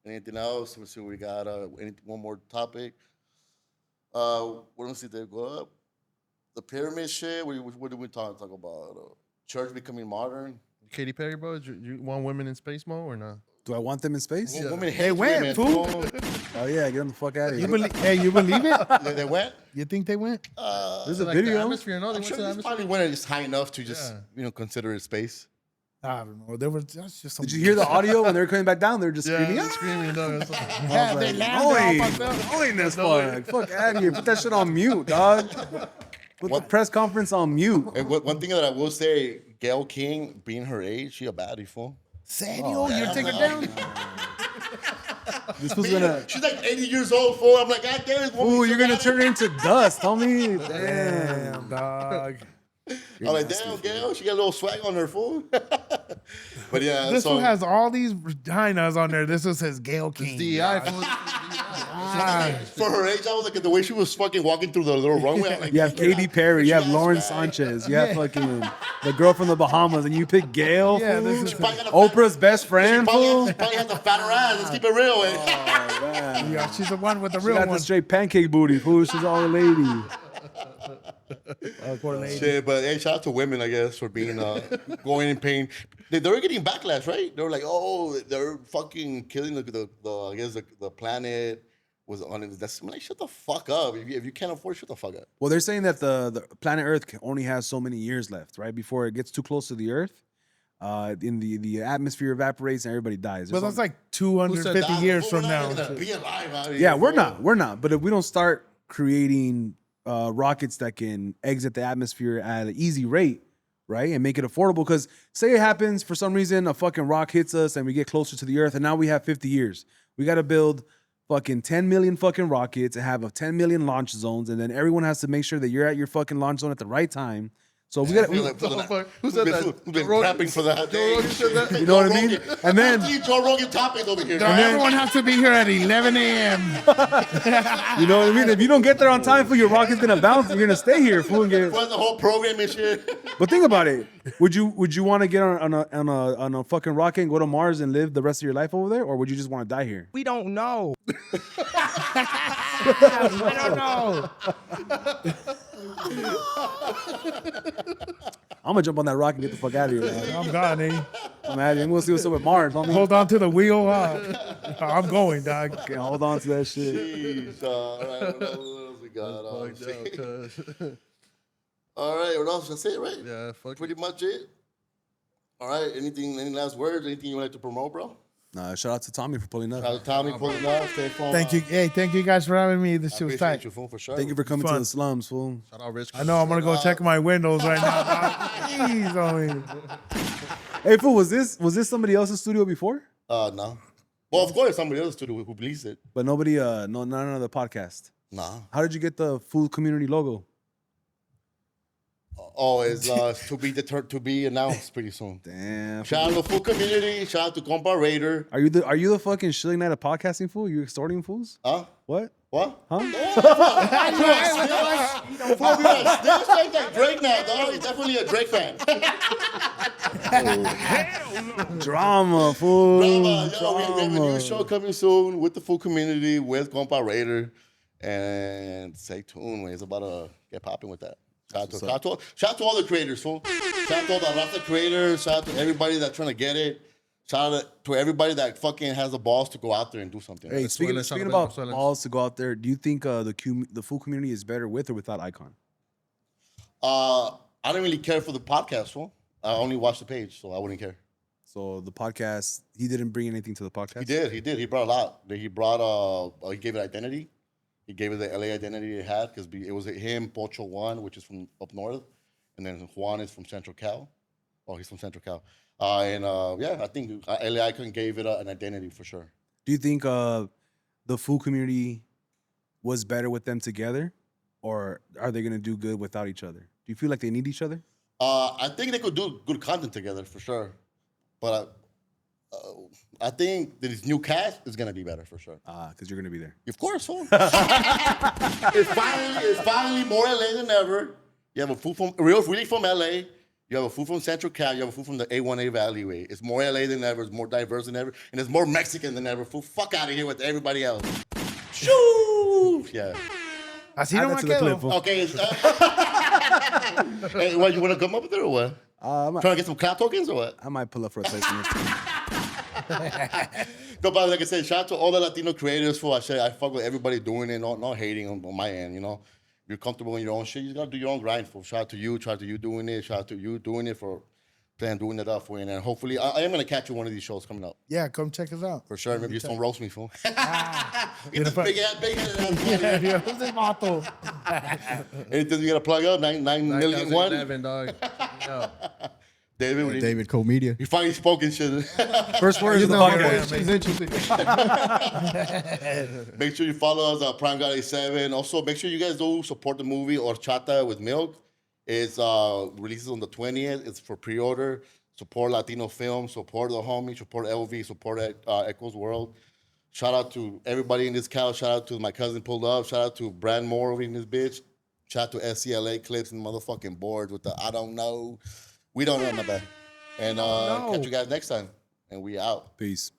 Anything else? Let's see what we got. One more topic. What else did they go up? The pyramid shit. What did we talk about? Church becoming modern. Katy Perry, bro? You want women in space mode or not? Do I want them in space? Women hate They went, women, fool. Oh yeah, get them the fuck out of You here. believe? You believe it? They went. You think they went? There's a Like the video. atmosphere, no? They I'm went sure to the this atmosphere. probably went just high enough to just Yeah. consider it space. I don't know. That's just some. Did you hear the audio when they were coming back down? They were just screaming. Yeah, "Ah!" screaming. No, it's like, Yeah, they landed all fucked up. Annoying as fuck. Fuck out of here. Put that shit on mute, dog. Put the press conference on mute. And one thing that I will say, Gail King, being her age, she a baddie, fool. Serio? You take her down? This was gonna. She's like 80 years old, fool. I'm like, God damn, this woman. Ooh, you're gonna turn her into dust, homie. Damn, dog. I'm like, damn, Gail, she got a little swag on her, fool. But yeah, This so one has all these vaginas on there. This one says Gail King. DEI. fool. for her age, I was like, the way she was fucking walking through the little runway. I'm like, You have damn, Katy Perry, you have she Lauren has swag. Sanchez, you have fucking the girl from the Bahamas, and you pick Gail. Yeah, fool? this is- She probably got a Oprah's best She friend. Fool? probably has a fatter ass. Let's keep it real, eh? Yeah, she's the one with the She real got one. the straight pancake booty. Fool, she's all a lady. Poor lady. Shit, but hey, shout out to women, I guess, for being going in pain. They were getting backlash, right? They were like, oh, they're fucking killing the I guess the planet was on it. That's I'm like, shut the fuck up. If you can't afford, shut the fuck up. Well, they're saying that the planet Earth only has so many years left, right? Before it gets too close to the Earth, in the atmosphere evaporates and everybody dies. But There's that's like Who said 250 that? years We're from not now. even gonna be alive out here, yeah, we're fool. not. But if we don't start creating rockets that can exit the atmosphere at an easy rate, right, and make it affordable, because say it happens for some reason, a fucking rock hits us and we get closer to the Earth, and now we have 50 years. We got to build fucking 10 million fucking rockets and have 10 million launch zones, and then everyone has to make sure that you're at your fucking launch zone at the right time. So we got I feel like for the- Fuck, who said that? Who's been Joe Rogan? prepping for that? Joe Rogan said that? You know what I mean? Rogan. And then- I see Joe Rogan topics over here. Everyone has to be here at 11 a.m. You know what I mean? If you don't get there on time, fool, your rocket's gonna bounce. You're gonna stay here, fool, and get. What's the whole program and shit? But think about it. Would you want to get on a fucking rocket and go to Mars and live the rest of your life over there, or would you just want to die here? We don't know. I don't know. I'm gonna jump on that rocket and get the fuck out of here. Man. I'm gone, eh? I'm out of here. I'm gonna see what's up with Mars. Homie. Hold on to the wheel. I'm going, dog. Okay, hold on to that shit. Jeez, all right, what else we got? Fuck that, cuz. All right, what else? That's it, right? Yeah, fuck. Pretty much it. All right, any last words? Anything you would like to promote, bro? Nah, shout out to Tommy for pulling up. Tommy pulling up, stay phone. Thank you. Hey, thank you guys for having me. This I shit was appreciate tight. you, fool, for sure. Thank you for coming to Fun. the slums, fool. Shout out Rich. I know I'm gonna go check my windows right now. dog. Jeez, I mean. Hey, fool, was this somebody else's studio before? No. Well, of course, somebody else to do who believes it. But nobody, none of the podcast. Nah. How did you get the food community logo? Oh, it's to be announced pretty soon. Damn. Shout out to the full community. Shout out to Compa Raider. Are you the fucking Shilling Night of podcasting fool? You extorting fools? Huh? What? What? Huh? Fuck, we got Snitch like Drake now, dog. He's definitely a Drake fan. Drama, fool. Yo, we have a new show coming soon with the full community with Compa Raider. And stay tuned, man. It's about to get popping with that. Shout out to all the creators, fool. Shout out to all the Rasta creators. Shout out to everybody that's trying to get it. Shout out to everybody that fucking has the balls to go out there and do something. Hey, speaking about balls to go out there, do you think the full community is better with or without Icon? I don't really care for the podcast, fool. I only watch the page, so I wouldn't care. So the podcast, he didn't bring anything to the podcast? He did. He brought a lot. He gave it identity. He gave it the LA identity it had because it was him, Pocho Juan, which is from up north, and then Juan is from Central Cal. Oh, he's from Central Cal. Yeah, I think LA Icon gave it an identity for sure. Do you think the food community was better with them together, or are they gonna do good without each other? Do you feel like they need each other? I think they could do good content together for sure, but I think this new cast is gonna be better for sure. Because you're gonna be there. Of course, fool. it's finally more LA than ever. You have a food from really from LA. You have a food from Central Cal. You have a food from the A1A Valley. It's more LA than ever. It's more diverse than ever, and it's more Mexican than ever. Fool, fuck out of here with everybody else. Shoo! Yeah. Así Add no that me to the clip, quedo. fool. Okay. Hey, what, you want to come up with it or what? I Trying to get some clout tokens or what? might pull up for a second. No, but like I said, shout out to all the Latino creators for I fuck with everybody doing it, not hating on my end, you know. If you're comfortable in your own shit, you gotta do your own grind for. Shout out to you, doing it, shout out to you doing it for doing it up for you. And hopefully I am gonna catch you one of these shows coming up. Yeah, come check us out. For sure. Maybe just don't roast me, fool. Get You're this the big ass. Yeah, who's this vato? Anything you gotta plug up? 9 million one? 11, dog. Yeah. David, what do you- David Cole Media. you finally spoken shit. First words He's of the the podcast. podcast. It's interesting. Make sure you follow us on Prime God 87. Also, make sure you guys do support the movie Horchata with Milk. It's releases on the 20th. It's for pre-order. Support Latino film. Support the homie. Support LV. Support Echoes World. Shout out to everybody in this couch. Shout out to my cousin pulled up. Shout out to Brand Moore over in this bitch. Shout out to SCLA Clips and motherfucking boards with the I don't know. We don't know, my bad. And catch you guys next time. And we out. Peace.